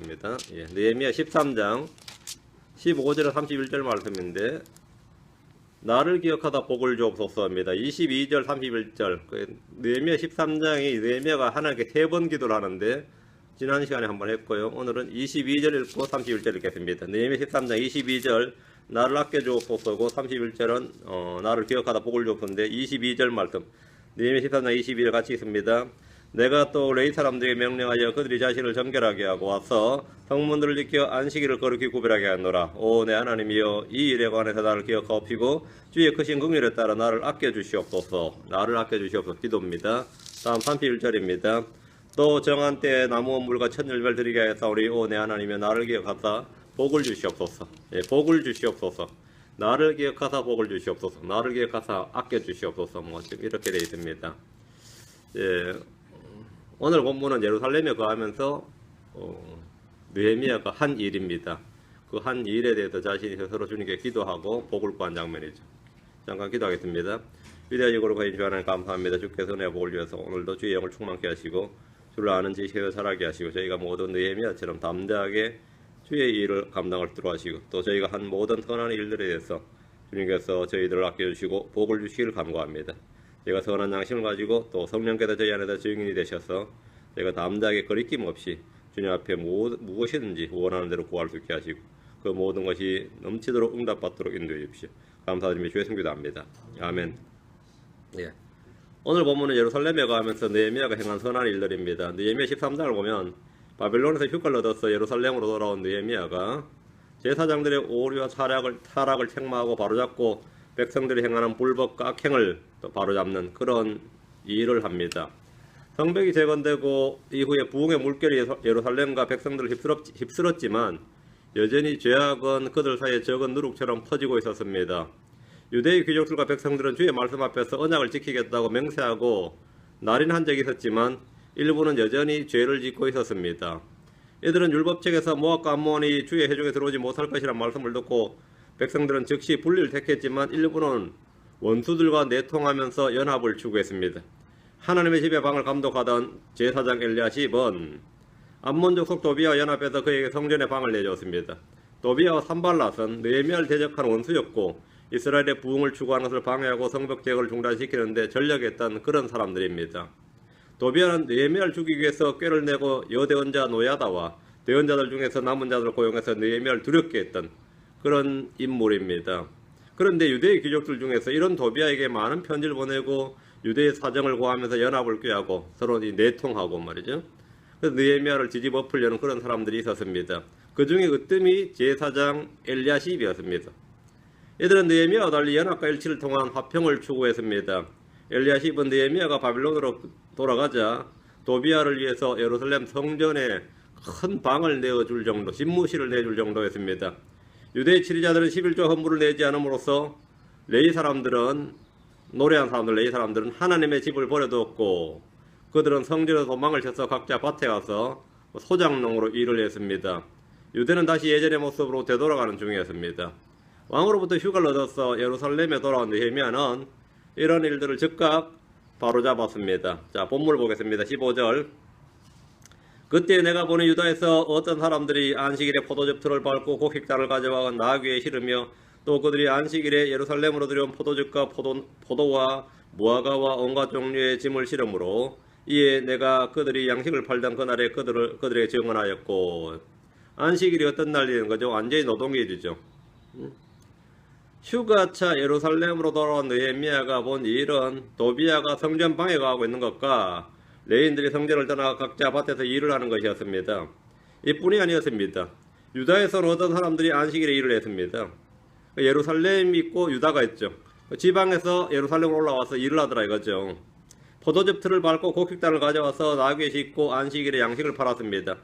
입니다. 예, 느헤미야 13장 15절에서 31절 말씀인데 나를 기억하다 복을 주옵소서입니다. 22절 31절 느헤미야 13장이 느헤미야가 하나님께 3번 기도를 하는데 지난 시간에 한번 했고요. 오늘은 22절 읽고 31절 읽겠습니다. 느헤미야 13장 22절 나를 아껴 주옵소서고 31절은 나를 기억하다 복을 주옵소서인데 22절 말씀 느헤미야 13장 22절 같이 있습니다. 내가 또 레위 사람들에게 명령하여 그들이 자신을 정결하게 하고 와서 성문들을 지켜 안식일을 거룩히 구별하게 하노라. 오 내 하나님이여 이 일에 관해서 나를 기억하옵시고 주의 크신 긍휼에 따라 나를 아껴주시옵소서. 나를 아껴주시옵소서. 기도입니다. 다음 31절입니다. 또 정한 때에 나무와 물과 천열별 드리게 하였사오니 오 내 하나님이여 나를 기억하사 복을 주시옵소서. 예, 복을 주시옵소서. 나를 기억하사 복을 주시옵소서. 나를 기억하사 아껴주시옵소서. 뭐 지금 이렇게 되어 있습니다. 예. 오늘 본문은 예루살렘에 거하면서 느헤미야가 한 일입니다. 그 한 일에 대해서 자신이 스스로 주님께 기도하고 복을 구한 장면이죠. 잠깐 기도하겠습니다. 위대하시고 거룩하신 주 하나님 감사합니다. 주께서 내 복을 위해서 오늘도 주의 영을 충만케 하시고 주를 아는 지식에서 자라게 하시고 저희가 모든 느헤미야처럼 담대하게 주의 일을 감당할 수 있도록 하시고 또 저희가 한 모든 선한 일들에 대해서 주님께서 저희들을 아껴주시고 복을 주시기를 간구합니다. 제가 선한 양심을 가지고 또 성령께서 저희 안에서 증인이 되셔서 제가 담대하게 거리낌 없이 주님 앞에 무엇이든지 원하는 대로 구할 수 있게 하시고 그 모든 것이 넘치도록 응답받도록 인도해 주십시오. 감사드리며 주의 성기도 합니다. 아멘. 예. 오늘 본문은 예루살렘에 가면서 느헤미야가 행한 선한 일들입니다. 느헤미야 13장을 보면 바벨론에서 휴가를 얻어서 예루살렘으로 돌아온 느헤미야가 제사장들의 오류와 타락을 책망하고 바로잡고 백성들이 행하는 불법과 악행을 바로잡는 그런 일을 합니다. 성벽이 재건되고 이후에 부흥의 물결이 예루살렘과 백성들을 휩쓸었지만 여전히 죄악은 그들 사이에 적은 누룩처럼 퍼지고 있었습니다. 유대의 귀족들과 백성들은 주의 말씀 앞에서 언약을 지키겠다고 맹세하고 날인한 적이 있었지만 일부는 여전히 죄를 짓고 있었습니다. 이들은 율법책에서 모압과 암몬이 주의 회중에 들어오지 못할 것이라는 말씀을 듣고 백성들은 즉시 분리를 택했지만 일부는 원수들과 내통하면서 연합을 추구했습니다. 하나님의 집의 방을 감독하던 제사장 엘리야십은 암몬 족속 도비아와 연합해서 그에게 성전의 방을 내줬습니다. 도비아와 산발랏은 느헤미야를 대적한 원수였고 이스라엘의 부흥을 추구하는 것을 방해하고 성벽 제거를 중단시키는데 전력했던 그런 사람들입니다. 도비아는 느헤미야를 죽이기 위해서 꾀를 내고 여대언자 노야다와 대언자들 중에서 남은 자들을 고용해서 느헤미야를 두렵게 했던 그런 인물입니다. 그런데 유대의 귀족들 중에서 이런 도비아에게 많은 편지를 보내고 유대의 사정을 고하면서 연합을 꾀하고 서로 내통하고 말이죠. 그래서 느헤미야를 뒤집어엎으려는 그런 사람들이 있었습니다. 그 중에 으뜸이 제사장 엘리야십이었습니다. 이들은 느헤미야와 달리 연합과 일치를 통한 화평을 추구했습니다. 엘리야십은 느헤미야가 바빌론으로 돌아가자 도비아를 위해서 예루살렘 성전에 큰 방을 내어줄 정도, 집무실을 내줄 정도였습니다. 유대의 치리자들은 11조 헌물을 내지 않음으로써 레위 사람들은 하나님의 집을 버려두었고 그들은 성전에서 도망을 쳐서 각자 밭에 가서 소작농으로 일을 했습니다. 유대는 다시 예전의 모습으로 되돌아가는 중이었습니다. 왕으로부터 휴가를 얻어서 예루살렘에 돌아온 느헤미야는 이런 일들을 즉각 바로잡았습니다. 자, 본문을 보겠습니다. 15절 그때 내가 보니 유다에서 어떤 사람들이 안식일에 포도즙 틀을 밟고 곡식단을 가져와 나귀 위에 실으며 또 그들이 안식일에 예루살렘으로 들여온 포도즙과 포도와 무화과와 온갖 종류의 짐을 실으므로 이에 내가 그들이 양식을 팔던 그날에 그들에게 증언하였고 안식일이 어떤 날이는 거죠? 완전히 노동일이죠. 휴가차 예루살렘으로 돌아온 느헤미야가 본 일은 도비아가 성전 방해하고 있는 것과 레위인들이 성전을 떠나 각자 밭에서 일을 하는 것이었습니다. 이뿐이 아니었습니다. 유다에서는 어떤 사람들이 안식일에 일을 했습니다. 예루살렘이 있고 유다가 있죠. 지방에서 예루살렘으로 올라와서 일을 하더라 이거죠. 포도즙 틀을 밟고 곡식단을 가져와서 나귀에 싣고 안식일에 양식을 팔았습니다.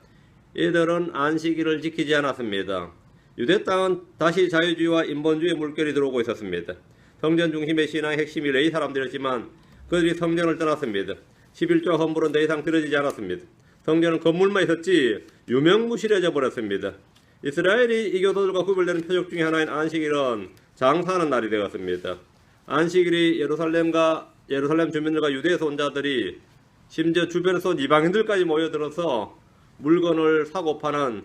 이들은 안식일을 지키지 않았습니다. 유대 땅은 다시 자유주의와 인본주의의 물결이 들어오고 있었습니다. 성전 중심의 신앙의 핵심이 레위 사람들이었지만 그들이 성전을 떠났습니다. 11조 헌물은 더 이상 들어지지 않았습니다. 성전은 건물만 있었지 유명무실해져 버렸습니다. 이스라엘이 이 교도들과 구별되는 표적 중에 하나인 안식일은 장사하는 날이 되었습니다. 안식일이 예루살렘 주민들과 유대에서 온 자들이 심지어 주변에서 온 이방인들까지 모여들어서 물건을 사고 파는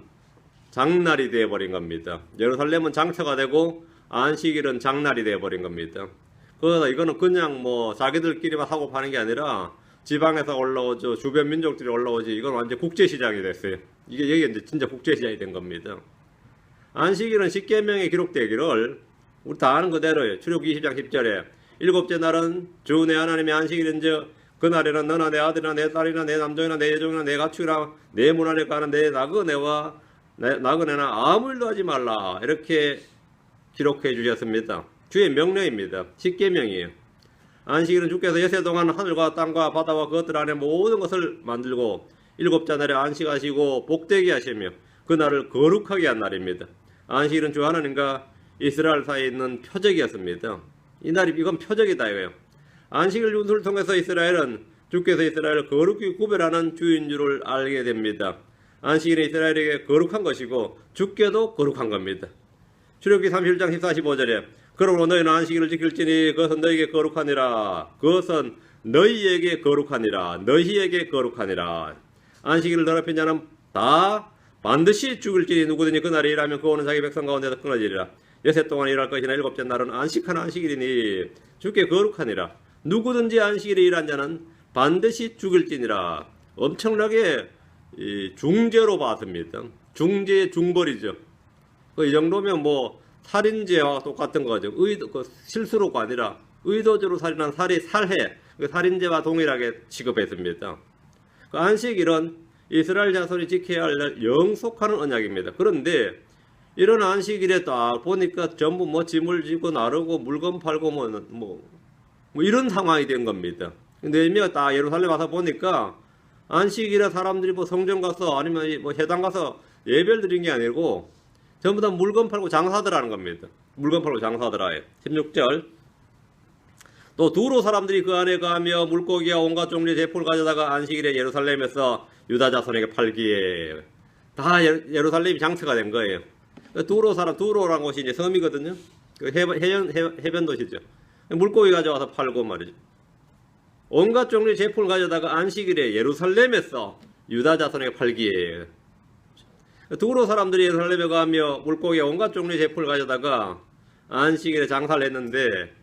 장날이 되어버린 겁니다. 예루살렘은 장터가 되고 안식일은 장날이 되어버린 겁니다. 그러다 이거는 그냥 뭐 자기들끼리만 사고 파는 게 아니라 지방에서 올라오죠. 주변 민족들이 올라오지. 이건 완전 국제시장이 됐어요. 이게 여기 이제 진짜 국제시장이 된 겁니다. 안식일은 십계명에 기록되기를 우리 다 아는 그대로예요. 출애굽 20장 10절에 일곱째 날은 주 내 하나님의 안식일인즉 그날에는 너나 내 아들이나 내 딸이나 내 남종이나 내 여종이나 내 가축이나 내 문 안에 가는 내 나그네와 나그네나 아무 일도 하지 말라 이렇게 기록해 주셨습니다. 주의 명령입니다. 십계명이에요. 안식일은 주께서 엿새 동안 하늘과 땅과 바다와 그것들 안에 모든 것을 만들고 일곱째 날에 안식하시고 복되게 하시며 그날을 거룩하게 한 날입니다. 안식일은 주 하나님과 이스라엘 사이에 있는 표적이었습니다. 이 날이 이건 표적이다 이거예요. 안식일 윤수를 통해서 이스라엘은 주께서 이스라엘을 거룩히 구별하는 주인 줄을 알게 됩니다. 안식일은 이스라엘에게 거룩한 것이고 주께도 거룩한 겁니다. 출애굽기 31장 14, 15절에 그러므로 너희는 안식일을 지킬지니 그것은 너희에게 거룩하니라. 그것은 너희에게 거룩하니라. 너희에게 거룩하니라. 안식일을 더럽힌 자는 다 반드시 죽을지니 누구든지 그날에 일하면 그거는 자기 백성 가운데서 끊어지리라. 엿새 동안 일할 것이나 일곱째 날은 안식한 안식일이니 주께 거룩하니라. 누구든지 안식일에 일한 자는 반드시 죽을지니라. 엄청나게 중죄로 봤습니다. 중죄의 중벌이죠. 이 정도면 뭐 살인죄와 똑같은 거죠. 실수로가 아니라 의도적으로 살인한 살해, 살인죄와 동일하게 취급했습니다. 그 안식일은 이스라엘 자손이 지켜야 할 날 영속하는 언약입니다. 그런데 이런 안식일에 딱 보니까 전부 뭐 짐을 지고 나르고 물건 팔고 뭐 이런 상황이 된 겁니다. 느헤미야가 딱 예루살렘 와서 보니까 안식일에 사람들이 뭐 성전 가서 아니면 뭐 회당 가서 예배를 드린 게 아니고 전부 다 물건 팔고 장사들 하는 겁니다. 물건 팔고 장사들 하요. 16절 또 두로 사람들이 그 안에 가며 물고기와 온갖 종류의 제품을 가져다가 안식일에 예루살렘에서 유다 자손에게 팔기에 다 예루살렘이 장터가 된 거예요. 두로 사람, 두로라는 곳이 이제 섬이거든요. 그 해변 도시죠. 물고기 가져와서 팔고 말이죠. 온갖 종류의 제품을 가져다가 안식일에 예루살렘에서 유다 자손에게 팔기에 두로 사람들이 예루살렘에 가며 물고기와 온갖 종류의 제품을 가져다가 안식일에 장사를 했는데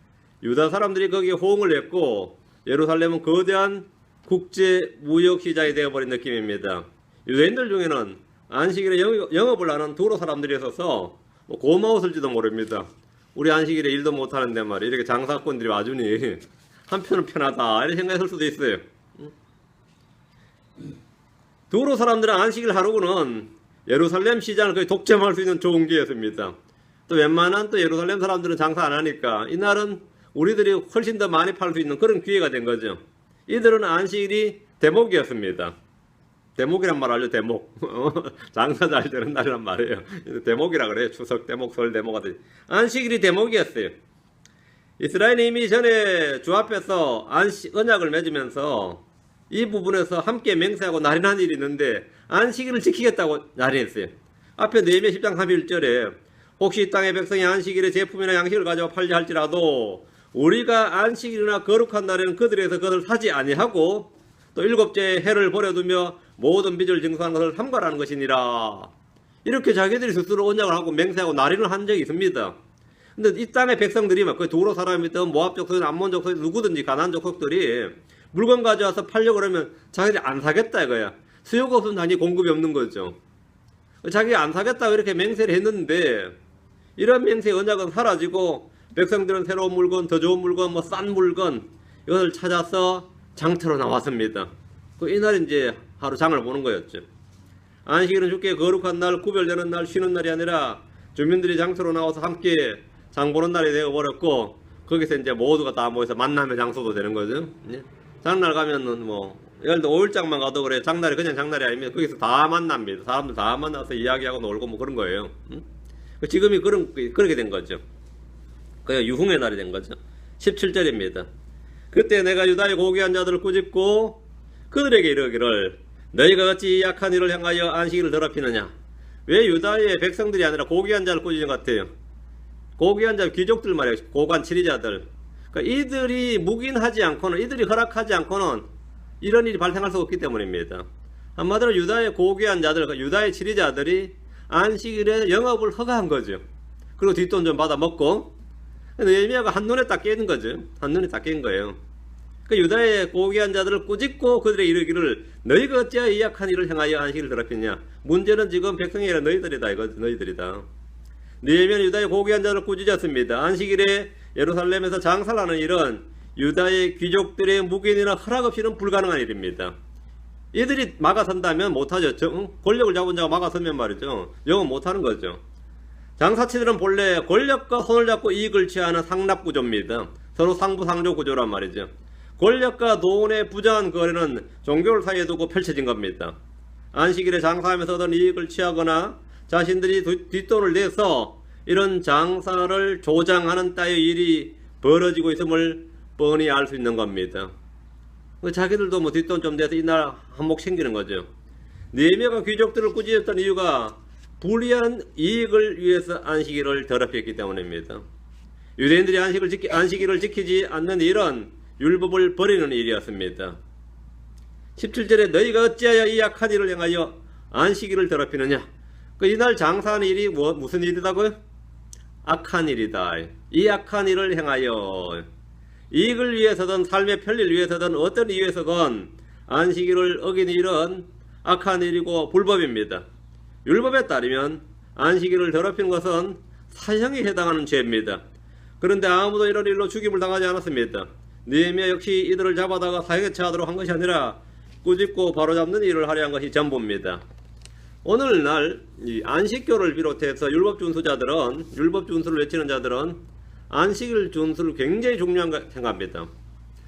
유다 사람들이 거기에 호응을 했고 예루살렘은 거대한 국제 무역 시장이 되어버린 느낌입니다. 유대인들 중에는 안식일에 영업을 하는 두로 사람들이 있어서 고마웠을지도 모릅니다. 우리 안식일에 일도 못하는데 말이야 이렇게 장사꾼들이 와주니 한편은 편하다 이런 생각했을 수도 있어요. 두로 사람들은 안식일 하루는 예루살렘 시장을 거의 독점할 수 있는 좋은 기회였습니다. 또 웬만한 또 예루살렘 사람들은 장사 안 하니까 이날은 우리들이 훨씬 더 많이 팔 수 있는 그런 기회가 된 거죠. 이들은 안식일이 대목이었습니다. 대목이란 말 알죠? 대목. 장사 잘 되는 날이란 말이에요. 대목이라 그래요. 추석 대목, 설 대목 같은. 안식일이 대목이었어요. 이스라엘이 이미 전에 주 앞에서 언약을 맺으면서 이 부분에서 함께 맹세하고 날인한 일이 있는데 안식일을 지키겠다고 날인했어요. 앞에 느헤미야 10장 31절에 혹시 이 땅의 백성이 안식일에 제품이나 양식을 가져와 팔려 할지라도 우리가 안식일이나 거룩한 날에는 그들에서 그것을 사지 아니하고 또 일곱째 해를 버려두며 모든 빚을 징수하는 것을 삼가라는 것이니라. 이렇게 자기들이 스스로 언약을 하고 맹세하고 날인을 한 적이 있습니다. 근데 이 땅의 백성들이 막 그 도로 사람이든 모압 족속이든 암몬 족속이든 누구든지 가나안 족속들이 물건 가져와서 팔려고 그러면 자기들이 안 사겠다 이거야. 수요가 없으면 당연히 공급이 없는 거죠. 자기가 안 사겠다고 이렇게 맹세를 했는데 이런 맹세의 언약은 사라지고 백성들은 새로운 물건, 더 좋은 물건, 뭐 싼 물건 이것을 찾아서 장터로 나왔습니다. 이날 이제 하루 장을 보는 거였죠. 안식일은 주께 거룩한 날, 구별되는 날, 쉬는 날이 아니라 주민들이 장터로 나와서 함께 장 보는 날이 되어버렸고 거기서 이제 모두가 다 모여서 만남의 장소도 되는 거죠. 장날 가면은 뭐 예를 들어 5일장만 가도 그래 장날이 그냥 장날이 아니면 거기서 다 만납니다. 사람들 다 만나서 이야기하고 놀고 뭐 그런 거예요. 지금이 그렇게 된 거죠. 그게 유흥의 날이 된 거죠. 17절입니다. 그때 내가 유다의 고귀한 자들을 꾸짖고 그들에게 이르기를 너희가 어찌 약한 이를 향하여 안식일을 더럽히느냐. 왜 유다의 백성들이 아니라 고귀한 자를 꾸짖는 것 같아요. 고귀한 자 귀족들 말이에요. 고관 치리자들. 그러니까 이들이 묵인하지 않고는 이들이 허락하지 않고는 이런 일이 발생할 수 없기 때문입니다. 한마디로 유다의 고귀한 자들, 유다의 지리자들이 안식일에 영업을 허가한 거죠. 그리고 뒷돈 좀 받아 먹고. 느헤미야가 한눈에 딱 깨는 거죠. 한눈에 딱 깬 거예요. 그 유다의 고귀한 자들을 꾸짖고 그들의 이르기를 너희가 어찌하여 이 악한 일을 행하여 안식일을 더럽히냐. 문제는 지금 백성이 아니라 너희들이다. 이거 너희들이다. 느헤미야는 유다의 고귀한 자를 꾸짖었습니다. 안식일에 예루살렘에서 장사를 하는 일은 유다의 귀족들의 묵인이나 허락 없이는 불가능한 일입니다. 이들이 막아선다면 못하죠. 권력을 잡은 자가 막아서면 말이죠. 영업 못하는 거죠. 장사치들은 본래 권력과 손을 잡고 이익을 취하는 상납구조입니다. 서로 상부상조 구조란 말이죠. 권력과 돈의 부정한 거래는 종교를 사이에 두고 펼쳐진 겁니다. 안식일에 장사하면서 얻은 이익을 취하거나 자신들이 뒷돈을 내서 이런 장사를 조장하는 따위의 일이 벌어지고 있음을 뻔히 알 수 있는 겁니다. 자기들도 뭐 뒷돈 좀 내서 이날 한몫 챙기는 거죠. 느헤미야가 귀족들을 꾸짖었던 이유가 불리한 이익을 위해서 안식일을 더럽혔기 때문입니다. 유대인들이 안식일을 지키지 않는 일은 율법을 버리는 일이었습니다. 17절에 너희가 어찌하여 이 악한 일을 행하여 안식일을 더럽히느냐. 이날 장사하는 일이 무슨 일이라고요? 악한 일이다. 이 악한 일을 행하여 이익을 위해서든 삶의 편리를 위해서든 어떤 이유에서건 안식일을 어기는 일은 악한 일이고 불법입니다. 율법에 따르면 안식일을 더럽히는 것은 사형에 해당하는 죄입니다. 그런데 아무도 이런 일로 죽임을 당하지 않았습니다. 느헤미야 역시 이들을 잡아다가 사형에 처하도록 한 것이 아니라 꾸짖고 바로잡는 일을 하려 한 것이 전부입니다. 오늘날 이 안식교를 비롯해서 율법 준수자들은, 율법 준수를 외치는 자들은 안식일 준수를 굉장히 중요한 생각합니다.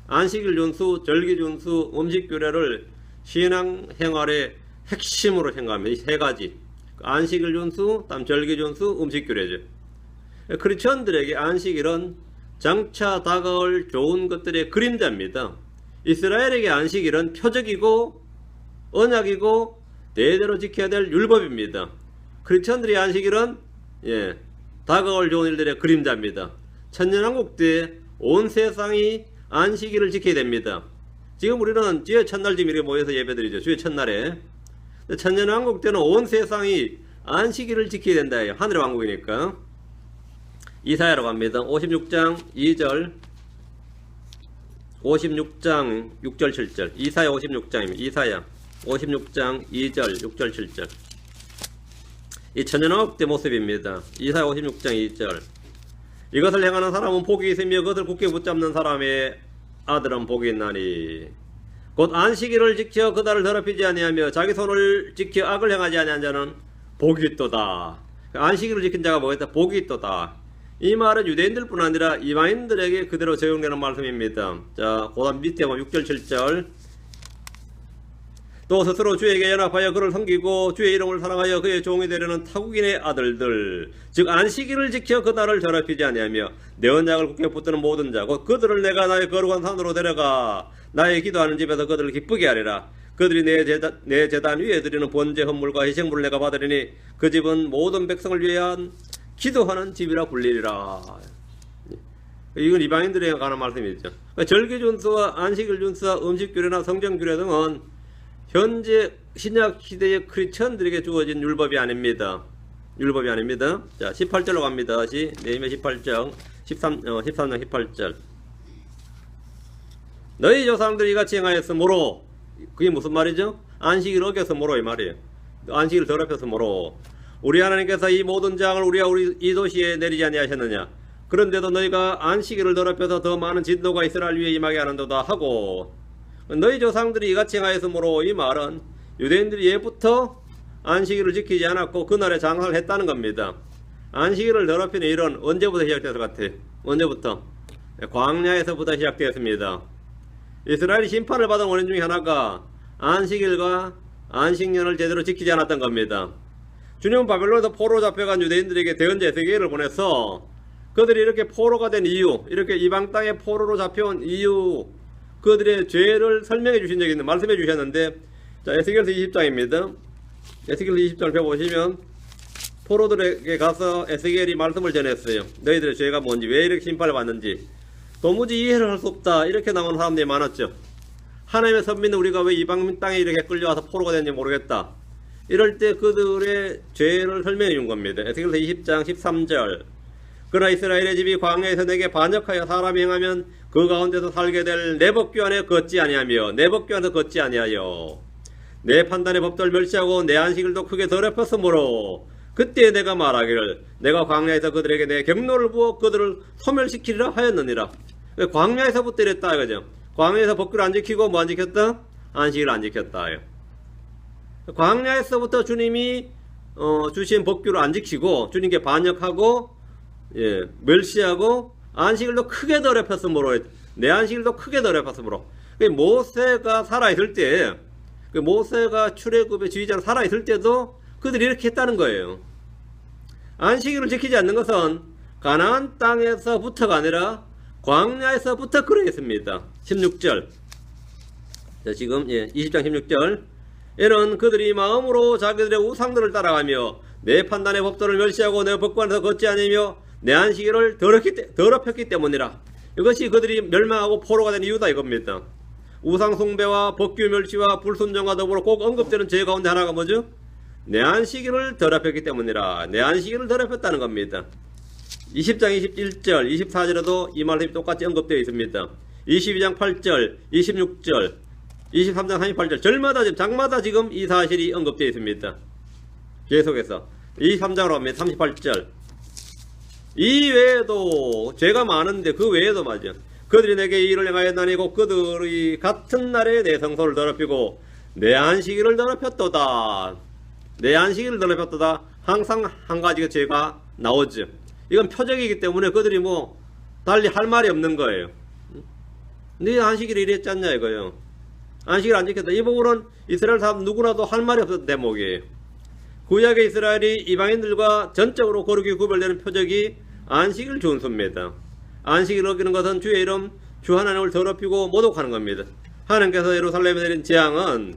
안식일 준수, 절기 준수, 음식 규례를 신앙 생활의 핵심으로 생각합니다. 이 세 가지. 안식일 준수, 다음 절기 준수, 음식 규례죠. 크리스천들에게 안식일은 장차 다가올 좋은 것들의 그림자입니다. 이스라엘에게 안식일은 표적이고 언약이고 대대로 지켜야 될 율법입니다. 크리스천들의 안식일은 다가올 좋은 일들의 그림자입니다. 천년왕국 때 온 세상이 안식일을 지켜야 됩니다. 지금 우리는 주의 첫날 지금 이렇게 모여서 예배드리죠. 주의 첫날에. 천년왕국 때는 온 세상이 안식일을 지켜야 된다. 하늘의 왕국이니까. 이사야로 갑니다. 56장 2절 56장 6절 7절 이사야 56장입니다. 이사야 56장 2절 6절 7절 이 천년왕국 때 모습입니다. 이사야 56장 2절 이것을 행하는 사람은 복이 있으며 그것을 굳게 붙잡는 사람의 아들은 복이 있나니 곧 안식일을 지켜 그날을 더럽히지 아니하며 자기 손을 지켜 악을 행하지 아니한 자는 복이 있도다. 안식일을 지킨 자가 뭐겠다? 복이 있도다. 이 말은 유대인들뿐 아니라 이방인들에게 그대로 적용되는 말씀입니다. 자, 그 다음 밑에 보면 6절 7절 또 스스로 주에게 연합하여 그를 섬기고 주의 이름을 사랑하여 그의 종이 되려는 타국인의 아들들 즉 안식일을 지켜 그날을 더럽히지 아니하며 내 언약을 굳게 붙드는 모든 자 곧 그들을 내가 나의 거룩한 산으로 데려가 나의 기도하는 집에서 그들을 기쁘게 하리라. 그들이 내 제단 위에 드리는 번제 헌물과 희생물을 내가 받으리니 그 집은 모든 백성을 위한 기도하는 집이라 불리리라. 이건 이방인들에게 관한 말씀이죠. 절기 준수와 안식일 준수와 음식 규례나 성경 규례 등은 현재 신약 시대의 크리스천들에게 주어진 율법이 아닙니다. 율법이 아닙니다. 자, 18절로 갑니다. 다시 느헤미야 18장 13장 18절 너희 조상들이 이같이 행하였으므로 그게 무슨 말이죠? 안식일 어겨서 뭐로 이 말이에요. 안식일 더럽혀서 뭐로 우리 하나님께서 이 모든 재앙을 우리 이 도시에 내리지 아니하셨느냐. 그런데도 너희가 안식일을 더럽혀서 더 많은 진노가 이스라엘 위에 임하게 하는도다 하고 너희 조상들이 이같이 행하였으므로 이 말은 유대인들이 예부터 안식일을 지키지 않았고 그날에 장사를 했다는 겁니다. 안식일을 더럽히는 일은 언제부터 시작되었을 것 같아요? 언제부터? 광야에서부터 시작되었습니다. 이스라엘이 심판을 받은 원인 중에 하나가 안식일과 안식년을 제대로 지키지 않았던 겁니다. 주님은 바벨론에서 포로로 잡혀간 유대인들에게 대언자 에스겔을 보내서 그들이 이렇게 포로가 된 이유, 이렇게 이방 땅에 포로로 잡혀온 이유, 그들의 죄를 설명해 주신 적이 있는데 말씀해 주셨는데, 자, 에스겔서 20장입니다. 에스겔서 20장을 펴보시면 포로들에게 가서 에스겔이 말씀을 전했어요. 너희들의 죄가 뭔지, 왜 이렇게 심판을 받는지 도무지 이해를 할 수 없다, 이렇게 나오는 사람들이 많았죠. 하나님의 선민은 우리가 왜 이방 땅에 이렇게 끌려와서 포로가 됐는지 모르겠다. 이럴 때 그들의 죄를 설명해 준 겁니다. 에스겔서 20장 13절. 그러나 이스라엘의 집이 광야에서 내게 반역하여 사람이 행하면 그 가운데서 살게 될 내 법규 안에 걷지 아니하며 내 법규 안에서 걷지 아니하여 내 판단의 법도를 멸시하고 내 안식일도 크게 더럽혔으므로 그때 내가 말하기를 내가 광야에서 그들에게 내 경로를 부어 그들을 소멸시키리라 하였느니라. 광야에서부터 이랬다 이거죠. 광야에서 법규를 안 지키고 뭐 안 지켰다? 안식일을 안 지켰다. 광야에서부터 주님이 주신 법규를 안 지키고 주님께 반역하고 멸시하고 안식일도 크게 더럽혔으므로 내 안식일도 크게 더럽혔으므로 모세가 살아있을 때 모세가 출애굽의 지휘자로 살아있을 때도 그들이 이렇게 했다는 거예요. 안식일을 지키지 않는 것은 가나안 땅에서부터가 아니라 광야에서부터 그러했습니다. 16절. 자, 지금 20장 16절. 이는 그들이 마음으로 자기들의 우상들을 따라가며 내 판단의 법도를 멸시하고 내 법관 안에서 걷지 않으며 내 안식일을 더럽혔기 때문이라. 이것이 그들이 멸망하고 포로가 된 이유다 이겁니다. 우상 숭배와 법규 멸시와 불순종과 더불어 꼭 언급되는 죄 가운데 하나가 뭐죠? 내 안식일을 더럽혔기 때문이라. 내 안식일을 더럽혔다는 겁니다. 20장 21절 24절에도 이 말씀이 똑같이 언급되어 있습니다. 22장 8절 26절 23장 38절 절마다 지금 장마다 지금 이 사실이 언급되어 있습니다. 계속해서 23장으로 합니다. 38절. 이 외에도 죄가 많은데 그 외에도 맞아. 그들이 내게 이 일을 행하였나니 곧 그들이 같은 날에 내 성소를 더럽히고 내 안식일을 더럽혔도다. 내 안식일을 더럽혔도다. 항상 한 가지가 죄가 나오죠. 이건 표적이기 때문에 그들이 뭐 달리 할 말이 없는 거예요. 네 안식일이 이랬지 않냐 이거예요. 안식일 안 지켰다. 이 부분은 이스라엘 사람 누구나도 할 말이 없었던 대목이에요. 구약의 이스라엘이 이방인들과 전적으로 거룩히 구별되는 표적이 안식일 준수입니다. 안식일을 어기는 것은 주의 이름 주 하나님을 더럽히고 모독하는 겁니다. 하나님께서 예루살렘에 내린 재앙은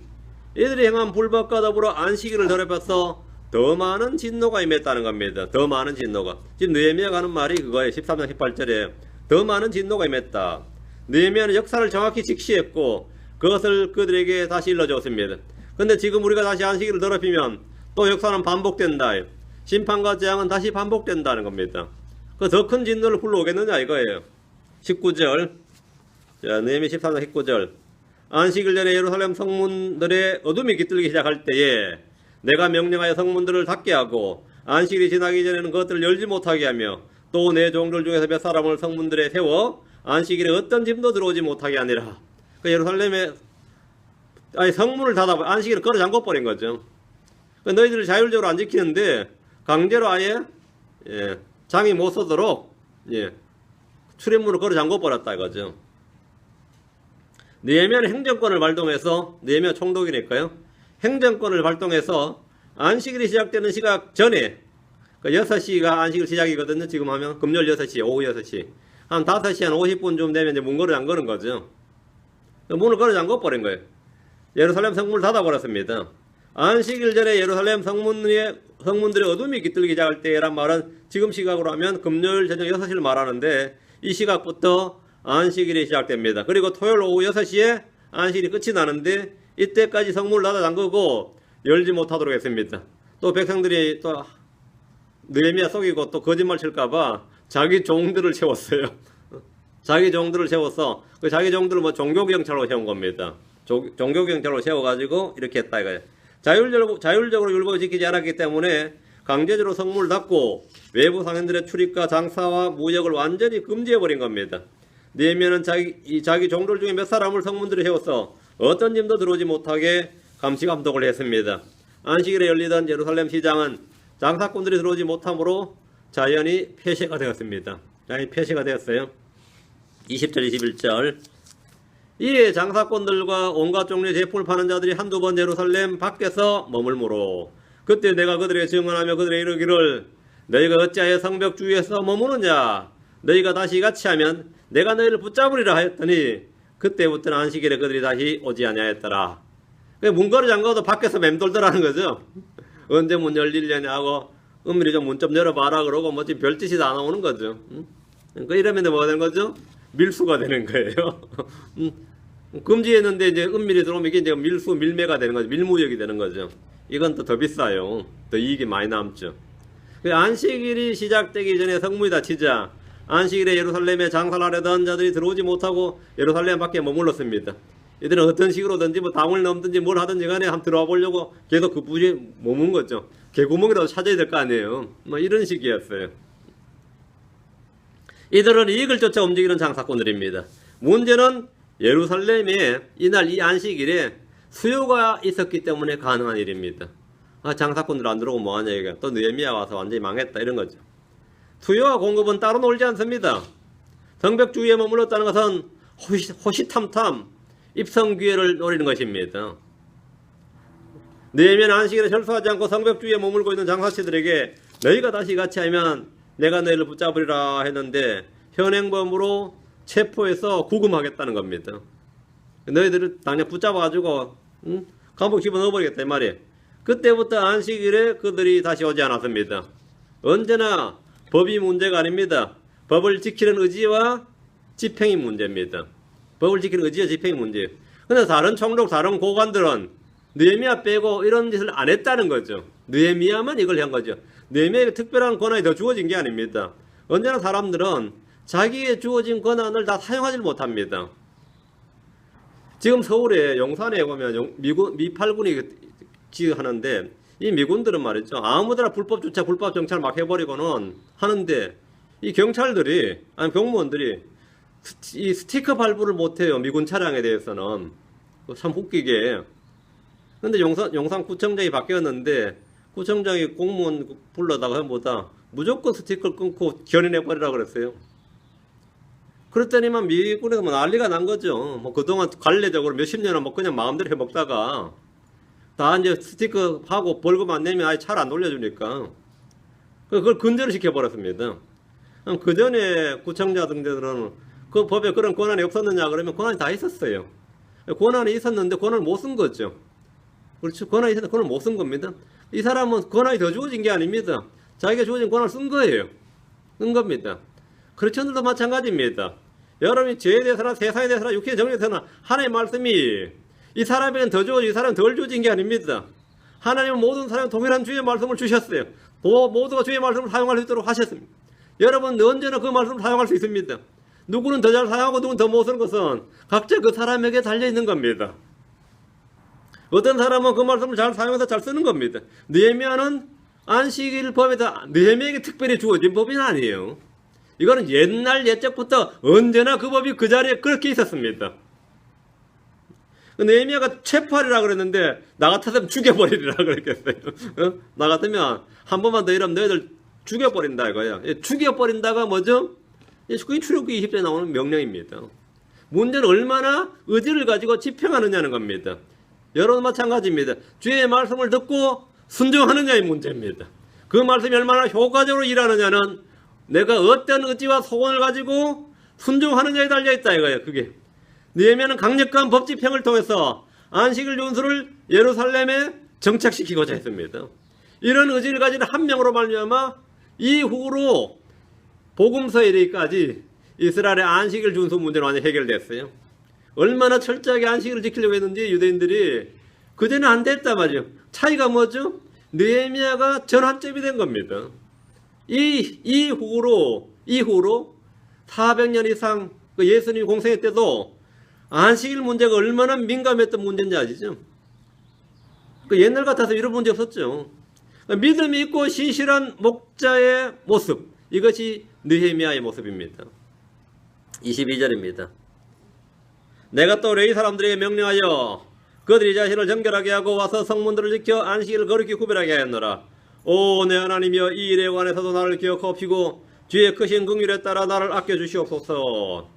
이들이 행한 불법과 더불어 안식일을 더럽혀서 더 많은 진노가 임했다는 겁니다. 더 많은 진노가. 지금 느헤미야가 하는 말이 그거예요. 13장 18절에 더 많은 진노가 임했다. 느헤미야는 역사를 정확히 직시했고 그것을 그들에게 다시 일러줬습니다. 근데 지금 우리가 다시 안식일을 더럽히면 또 역사는 반복된다. 심판과 재앙은 다시 반복된다는 겁니다. 그 더 큰 진노를 불러오겠느냐 이거예요. 19절. 자, 느헤미야 13장 19절. 안식일 전에 예루살렘 성문들의 어둠이 깃들기 시작할 때에 내가 명령하여 성문들을 닫게 하고 안식일이 지나기 전에는 그것들을 열지 못하게 하며 또 내 종들 중에서 몇 사람을 성문들에 세워 안식일에 어떤 짐도 들어오지 못하게 하니라. 그 예루살렘에 성문을 닫아 안식일을 걸어 잠궈 버린 거죠. 그 너희들을 자율적으로 안 지키는데 강제로 아예 장이 못 서도록 출입문을 걸어 잠궈 버렸다 이거죠. 느헤미야는 행정권을 발동해서 느헤미야 총독이니까요. 행정권을 발동해서 안식일이 시작되는 시각 전에 6시가 안식일 시작이거든요. 지금 하면 금요일 6시, 오후 6시 한 5시 한 50분쯤 되면 이제 문 걸어 잠그는 거죠. 문을 걸어 잠궈 버린 거예요. 예루살렘 성문을 닫아 버렸습니다. 안식일 전에 예루살렘 성문들의 어둠이 깃들기 시작할 때란 말은 지금 시각으로 하면 금요일 저녁 6시를 말하는데 이 시각부터 안식일이 시작됩니다. 그리고 토요일 오후 6시에 안식일이 끝이 나는데 이때까지 성문을 닫아 잠그고 열지 못하도록 했습니다. 또 백성들이 또 느헤미야 속이고 또 거짓말 칠까봐 자기 종들을 세웠어요. 자기 종들을 세워서 그 자기 종들을 뭐 종교경찰로 세운 겁니다. 종교경찰로 세워가지고 이렇게 했다 이거예요. 자율적으로 율법을 지키지 않았기 때문에 강제적으로 성문을 닫고 외부 상인들의 출입과 장사와 무역을 완전히 금지해버린 겁니다. 느헤미야는 자기 종들 중에 몇 사람을 성문들에 세워서 어떤 짐도 들어오지 못하게 감시 감독을 했습니다. 안식일에 열리던 예루살렘 시장은 장사꾼들이 들어오지 못하므로 자연히 폐쇄가 되었습니다. 자연히 폐쇄가 되었어요. 20절 21절. 이에 장사꾼들과 온갖 종류의 제품을 파는 자들이 한두 번 예루살렘 밖에서 머물므로 그때 내가 그들에게 증언하며 그들에게 이르기를 너희가 어찌하여 성벽 주위에서 머무느냐 너희가 다시 이같이 하면 내가 너희를 붙잡으리라 하였더니 그때부터는 안식일에 그들이 다시 오지 아니하였더라. 문 걸어 잠가도 밖에서 맴돌더라는 거죠. 언제 문 열리려냐 하고 은밀히 좀 문 좀 열어봐라 그러고 뭐 지금 별짓이 다 나오는 거죠. 이러면 뭐가 되는 거죠? 밀수가 되는 거예요. 금지했는데 이제 은밀히 들어오면 이게 이제 밀매가 되는 거죠. 밀무역이 되는 거죠. 이건 또 더 비싸요. 더 이익이 많이 남죠. 안식일이 시작되기 전에 성문이 닫히자 안식일에 예루살렘에 장사를 하려던 자들이 들어오지 못하고 예루살렘 밖에 머물렀습니다. 이들은 어떤 식으로든지 뭐 당을 넘든지 뭘 하든지 간에 한번 들어와 보려고 계속 그 부지에 머문 거죠. 개구멍이라도 찾아야 될 거 아니에요. 뭐 이런 식이었어요. 이들은 이익을 쫓아 움직이는 장사꾼들입니다. 문제는 예루살렘에 이날 이 안식일에 수요가 있었기 때문에 가능한 일입니다. 장사꾼들 안 들어오고 뭐하냐 이게. 또 느헤미야 와서 완전히 망했다 이런 거죠. 수요와 공급은 따로 놀지 않습니다. 성벽 주위에 머물렀다는 것은 호시탐탐 입성 기회를 노리는 것입니다. 느헤미야는 안식일에 철수하지 않고 성벽 주위에 머물고 있는 장사치들에게 너희가 다시 같이 하면 내가 너희를 붙잡으리라 했는데 현행범으로 체포해서 구금하겠다는 겁니다. 너희들을 당장 붙잡아가지고 감옥 집어넣어버리겠다 이 말이에요. 그때부터 안식일에 그들이 다시 오지 않았습니다. 언제나 법이 문제가 아닙니다. 법을 지키는 의지와 집행이 문제입니다. 법을 지키는 의지와 집행이 문제예요. 근데 다른 총독, 다른 고관들은 느헤미야 빼고 이런 짓을 안 했다는 거죠. 느헤미야만 이걸 한 거죠. 느헤미야에게 특별한 권한이 더 주어진 게 아닙니다. 언제나 사람들은 자기의 주어진 권한을 다 사용하지 못합니다. 지금 서울에 용산에 보면 미팔군이 하는데 이 미군들은 말이죠. 아무데나 불법 주차, 불법 정차를 막 해버리고는 하는데 이 경찰들이 아니 공무원들이 이 스티커 발부를 못해요. 미군 차량에 대해서는. 참 웃기게. 근데 용산구청장이 바뀌었는데 구청장이 공무원 불러다가 뭐다 무조건 스티커를 끊고 견인해버리라고 그랬어요. 그랬더니만 미군에서 뭐 난리가 난 거죠. 뭐 그동안 관례적으로 몇십 년은 뭐 그냥 마음대로 해먹다가 다 이제 스티커 하고 벌금 안 내면 아예 차를 안 돌려주니까 그걸 근절을 시켜버렸습니다. 그 전에 구청자 등들은 그 법에 그런 권한이 없었느냐 그러면 권한이 다 있었어요. 권한이 있었는데 권한을 못 쓴 거죠. 그렇죠. 권한이 있었는데 권한을 못 쓴 겁니다. 이 사람은 권한이 더 주어진 게 아닙니다. 자기가 주어진 권한을 쓴 거예요. 쓴 겁니다. 크리스천들도 마찬가지입니다. 여러분이 죄에 대해서나 세상에 대해서나 육체의 정리에 대해서나 하나님의 말씀이 이 사람에게는 더 주어지고 이 사람은 덜 주어진 게 아닙니다. 하나님은 모든 사람에 동일한 주의 말씀을 주셨어요. 모두가 주의 말씀을 사용할 수 있도록 하셨습니다. 여러분 언제나 그 말씀을 사용할 수 있습니다. 누구는 더 잘 사용하고 누구는 더 못 쓰는 것은 각자 그 사람에게 달려있는 겁니다. 어떤 사람은 그 말씀을 잘 사용해서 잘 쓰는 겁니다. 느헤미야는 안식일 법에다 느헤미야에게 특별히 주어진 법이 아니에요. 이거는 옛적부터 언제나 그 법이 그 자리에 그렇게 있었습니다. 느헤미야가 체포하리라 그랬는데 나 같았으면 죽여버리리라 그랬겠어요. 나 같으면 한 번만 더 이러면 너희들 죽여버린다 이거야. 죽여버린다가 뭐죠? 그게 출애굽기 20절에 나오는 명령입니다. 문제는 얼마나 의지를 가지고 집행하느냐는 겁니다. 여러분 마찬가지입니다. 주의 말씀을 듣고 순종하느냐의 문제입니다. 그 말씀이 얼마나 효과적으로 일하느냐는 내가 어떤 의지와 소원을 가지고 순종하느냐에 달려있다 이거예요. 그게 느헤미야는 강력한 법 집행을 통해서 안식일 준수를 예루살렘에 정착시키고자 했습니다. 이런 의지를 가진 한 명으로 말미암아 이후로 복음서에 이르기까지 이스라엘의 안식일 준수 문제는 완전히 해결됐어요. 얼마나 철저하게 안식일을 지키려고 했는지 유대인들이 그전에 안 됐단 말이에요. 차이가 뭐죠? 느헤미야가 전환점이 된 겁니다. 이후로 400년 이상 예수님 공생애 때도 안식일 문제가 얼마나 민감했던 문제인지 아시죠? 옛날 같아서 이런 문제 없었죠. 믿음이 있고 신실한 목자의 모습, 이것이 느헤미야의 모습입니다. 22절입니다. 내가 또 레위 사람들에게 명령하여 그들이 자신을 정결하게 하고 와서 성문들을 지켜 안식일을 거룩히 구별하게 하였노라. 오 내 하나님이여 이 일에 관해서도 나를 기억하옵시고 주의 크신 긍휼에 따라 나를 아껴주시옵소서.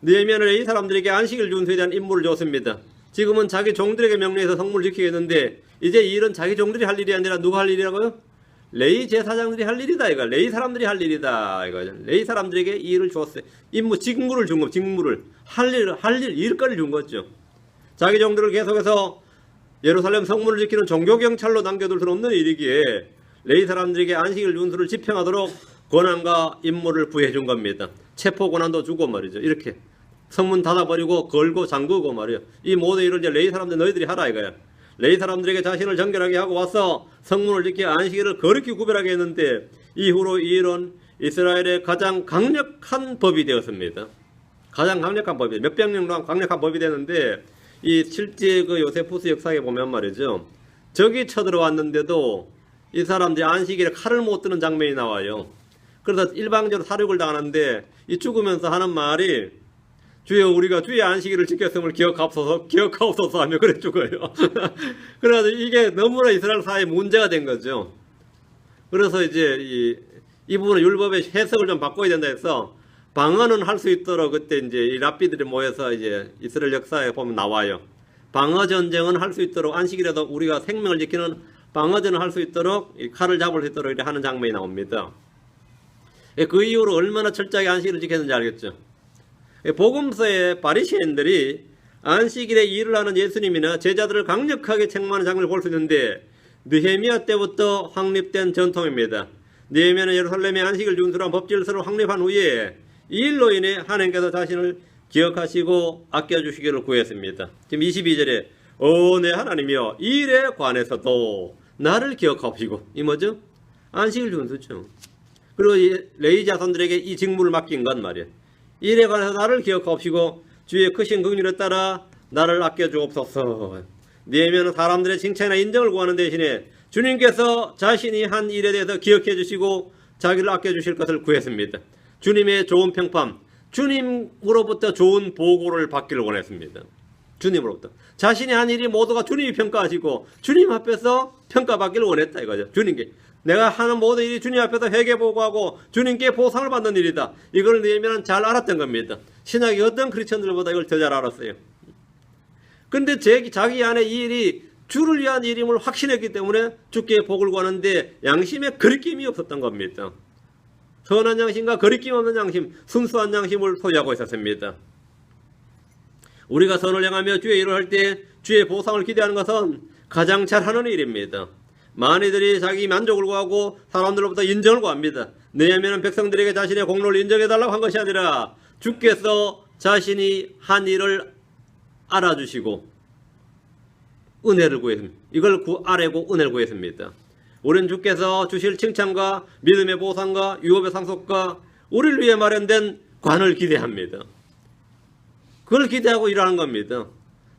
느헤미야는 이 사람들에게 안식일 준수에 대한 임무를 줬습니다. 지금은 자기 종들에게 명령해서 성문을 지키겠는데 이제 이 일은 자기 종들이 할 일이 아니라 누가 할 일이라고요? 레위 제사장들이 할 일이다 이거. 레위 사람들이 할 일이다 이거. 레위 사람들에게 이 일을 줬어요. 임무, 직무를 준 거, 직무를 할 일, 일거리를 준 거죠. 자기 종들을 계속해서 예루살렘 성문을 지키는 종교 경찰로 남겨둘 수는 없는 일이기에 레위 사람들에게 안식일 준수를 집행하도록 권한과 임무를 부여해 준 겁니다. 체포 권한도 주고 말이죠. 이렇게 성문 닫아버리고 걸고 잠그고 말이야. 이 모든 일을 이제 레위 사람들 너희들이 하라 이거야. 레위 사람들에게 자신을 정결하게 하고 와서 성문을 지켜 안식일을 거룩히 구별하게 했는데 이후로 이 일은 이스라엘의 가장 강력한 법이 되었습니다. 가장 강력한 법이 몇백 년 동안 강력한 법이 되는데 이 실제 그 요세푸스 역사에 보면 말이죠. 적이 쳐들어왔는데도 이 사람들이 안식일에 칼을 못 드는 장면이 나와요. 그래서 일방적으로 사륙을 당하는데 이 죽으면서 하는 말이 주여 우리가 주의 안식일을 지켰음을 기억하옵소서 하며 그래 죽어요. 그래서 이게 너무나 이스라엘 사회에 문제가 된 거죠. 그래서 이제 이 부분은 율법의 해석을 좀 바꿔야 된다 해서 방언은 할 수 있도록 그때 이제 이 랍비들이 모여서 이제 이스라엘 역사에 보면 나와요. 방어 전쟁은 할 수 있도록 안식일에도 우리가 생명을 지키는 방어전을 할 수 있도록 이 칼을 잡을 수 있도록 이렇게 하는 장면이 나옵니다. 그 이후로 얼마나 철저하게 안식일을 지켰는지 알겠죠. 복음서의 바리새인들이 안식일에 일을 하는 예수님이나 제자들을 강력하게 책망하는 장면을 볼 수 있는데 느헤미야 때부터 확립된 전통입니다. 느헤미야는 예루살렘의 안식일 준수란 법질서를 확립한 후에 이 일로 인해 하나님께서 자신을 기억하시고 아껴주시기를 구했습니다. 지금 22절에 내 하나님이여 이 일에 관해서도 나를 기억하시고 이 뭐죠? 안식일 준수죠. 그리고 레위 자손들에게 이 직무를 맡긴 건 말이에요. 이 일에 관해서 나를 기억하시고 주의 크신 긍휼에 따라 나를 아껴주옵소서. 느헤미야는 사람들의 칭찬이나 인정을 구하는 대신에 주님께서 자신이 한 일에 대해서 기억해 주시고 자기를 아껴주실 것을 구했습니다. 주님의 좋은 평판, 주님으로부터 좋은 보고를 받기를 원했습니다. 주님으로부터. 자신이 한 일이 모두가 주님이 평가하시고 주님 앞에서 평가받기를 원했다 이거죠. 주님께. 내가 하는 모든 일이 주님 앞에서 회개보고하고 주님께 보상을 받는 일이다. 이걸 느헤미야는 잘 알았던 겁니다. 신약의 어떤 크리스천들보다 이걸 더 잘 알았어요. 근데 자기 안에 이 일이 주를 위한 일임을 확신했기 때문에 주께 복을 구하는데 양심에 거리낌이 없었던 겁니다. 선한 양심과 거리낌 없는 양심, 순수한 양심을 소유하고 있었습니다. 우리가 선을 행하며 주의 일을 할 때 주의 보상을 기대하는 것은 가장 잘하는 일입니다. 많이들이 자기 만족을 구하고 사람들로부터 인정을 구합니다. 느헤미야는 백성들에게 자신의 공로를 인정해달라고 한 것이 아니라 주께서 자신이 한 일을 알아주시고 은혜를 구했습니다. 이걸 아뢰고 은혜를 구했습니다. 우리는 주께서 주실 칭찬과 믿음의 보상과 유업의 상속과 우리를 위해 마련된 관을 기대합니다. 그걸 기대하고 일하는 겁니다.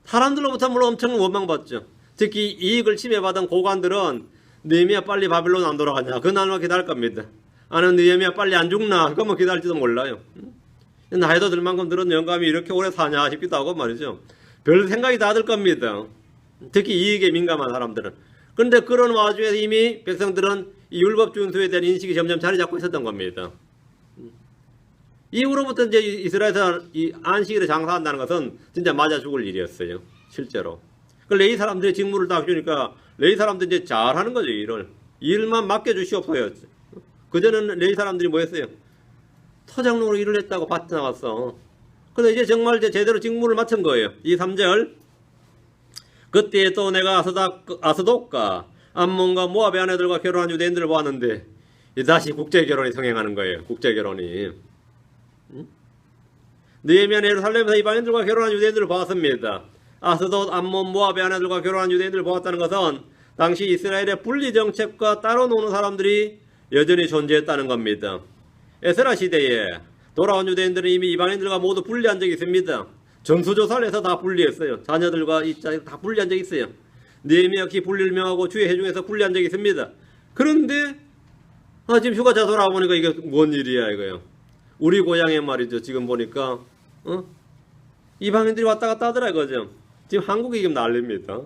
사람들로부터 물론 엄청 원망받죠. 특히 이익을 침해받은 고관들은 느헤미야 빨리 바빌론 안 돌아가냐 그 날만 기다릴 겁니다. 아니면 느헤미야 빨리 안 죽나 그것만 기다릴지도 몰라요. 나이도 들 만큼 들은 영감이 이렇게 오래 사냐 싶기도 하고 말이죠. 별 생각이 다 들 겁니다. 특히 이익에 민감한 사람들은. 그런데 그런 와중에 이미 백성들은 이 율법 준수에 대한 인식이 점점 자리 잡고 있었던 겁니다. 이후로부터 이제 이스라엘에서 이 안식일에 장사한다는 것은 진짜 맞아 죽을 일이었어요. 실제로. 그 레위 사람들의 직무를 딱 주니까 레위 사람들이 이제 잘하는 거죠. 일만 맡겨주시옵소서. 그전에는 레위 사람들이 뭐 했어요? 토장로로 일을 했다고 밭에 나갔어. 근데 이제 정말 이제 제대로 직무를 맡은 거예요. 이 3절. 그때 또 내가 아스돗과 암몬과 모압의 아내들과 결혼한 유대인들을 보았는데 다시 국제결혼이 성행하는 거예요. 국제결혼이. 느헤미야는 예루살렘에서 이방인들과 결혼한 유대인들을 보았습니다. 아스돗, 암몬, 모압의 아내들과 결혼한 유대인들을 보았다는 것은 당시 이스라엘의 분리정책과 따로 노는 사람들이 여전히 존재했다는 겁니다. 에스라 시대에 돌아온 유대인들은 이미 이방인들과 모두 분리한 적이 있습니다. 전수조사를 해서 다 분리했어요. 자녀들과 이 자녀들 다 분리한 적이 있어요. 느헤미야 역시 분리를 명하고 주의 회중에서 분리한 적이 있습니다. 그런데 지금 휴가차 돌아보니까 이게 뭔 일이야 이거요. 우리 고향에 말이죠. 지금 보니까 이방인들이 왔다 갔다 하더라 이거죠. 지금 한국이 지금 난립니다.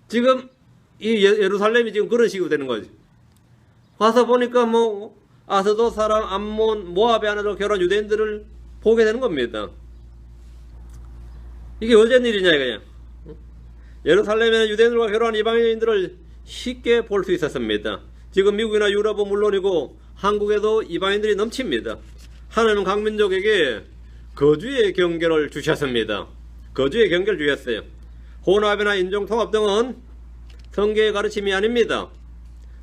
지금 이 예루살렘이 지금 그런 식으로 되는 거지. 와서 보니까 뭐 아스돗 사람, 암몬, 모압의 아내들 결혼 유대인들을 보게 되는 겁니다. 이게 어쩐 일이냐 이거야. 예루살렘에는 유대인들과 결혼한 이방인들을 쉽게 볼 수 있었습니다. 지금 미국이나 유럽은 물론이고 한국에도 이방인들이 넘칩니다. 하나님은 각 민족에게 거주의 경계를 주셨습니다. 거주의 경계를 주셨어요. 혼합이나 인종통합 등은 성경의 가르침이 아닙니다.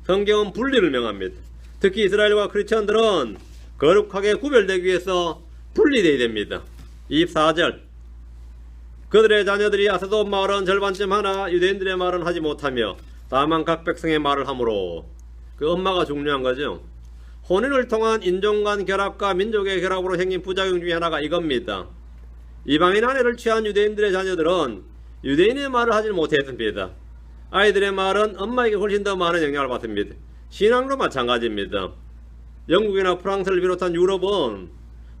성경은 분리를 명합니다. 특히 이스라엘과 크리스천들은 거룩하게 구별되기 위해서 분리되어야 됩니다. 24절 그들의 자녀들이 아스돗 말은 절반쯤 하나 유대인들의 말은 하지 못하며 다만 각 백성의 말을 하므로 그 엄마가 중요한 거죠. 혼인을 통한 인종 간 결합과 민족의 결합으로 생긴 부작용 중에 하나가 이겁니다. 이방인 아내를 취한 유대인들의 자녀들은 유대인의 말을 하지 못했습니다. 아이들의 말은 엄마에게 훨씬 더 많은 영향을 받습니다. 신앙도 마찬가지입니다. 영국이나 프랑스를 비롯한 유럽은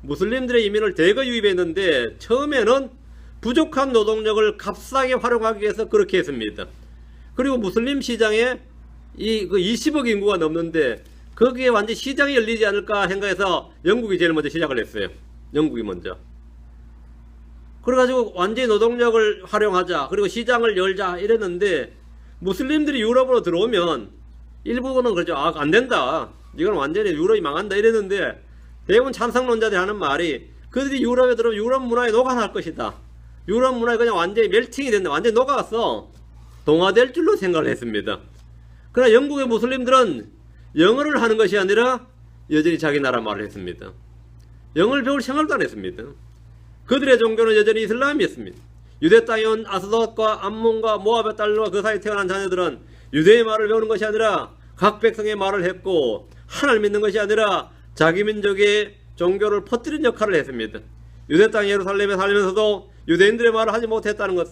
무슬림들의 이민을 대거 유입했는데 처음에는 부족한 노동력을 값싸게 활용하기 위해서 그렇게 했습니다. 그리고 무슬림 시장에 그 20억 인구가 넘는데 거기에 완전 시장이 열리지 않을까 생각해서 영국이 제일 먼저 시작을 했어요. 영국이 먼저. 그래가지고 완전히 노동력을 활용하자, 그리고 시장을 열자 이랬는데 무슬림들이 유럽으로 들어오면 일부분은 그러죠. 아, 안 된다. 이건 완전히 유럽이 망한다 이랬는데 대부분 찬성론자들이 하는 말이 그들이 유럽에 들어오면 유럽 문화에 녹아날 것이다. 유럽 문화에 그냥 완전히 멜팅이 된다. 완전히 녹아서 동화될 줄로 생각을 했습니다. 그러나 영국의 무슬림들은 영어를 하는 것이 아니라 여전히 자기 나라 말을 했습니다. 영어를 배울 생각도 안 했습니다. 그들의 종교는 여전히 이슬람이었습니다. 유대 땅에 온 아스돗과 암몬과 모압의 딸과 그 사이에 태어난 자녀들은 유대의 말을 배우는 것이 아니라 각 백성의 말을 했고 하나를 믿는 것이 아니라 자기 민족의 종교를 퍼뜨린 역할을 했습니다. 유대 땅 예루살렘에 살면서도 유대인들의 말을 하지 못했다는 것,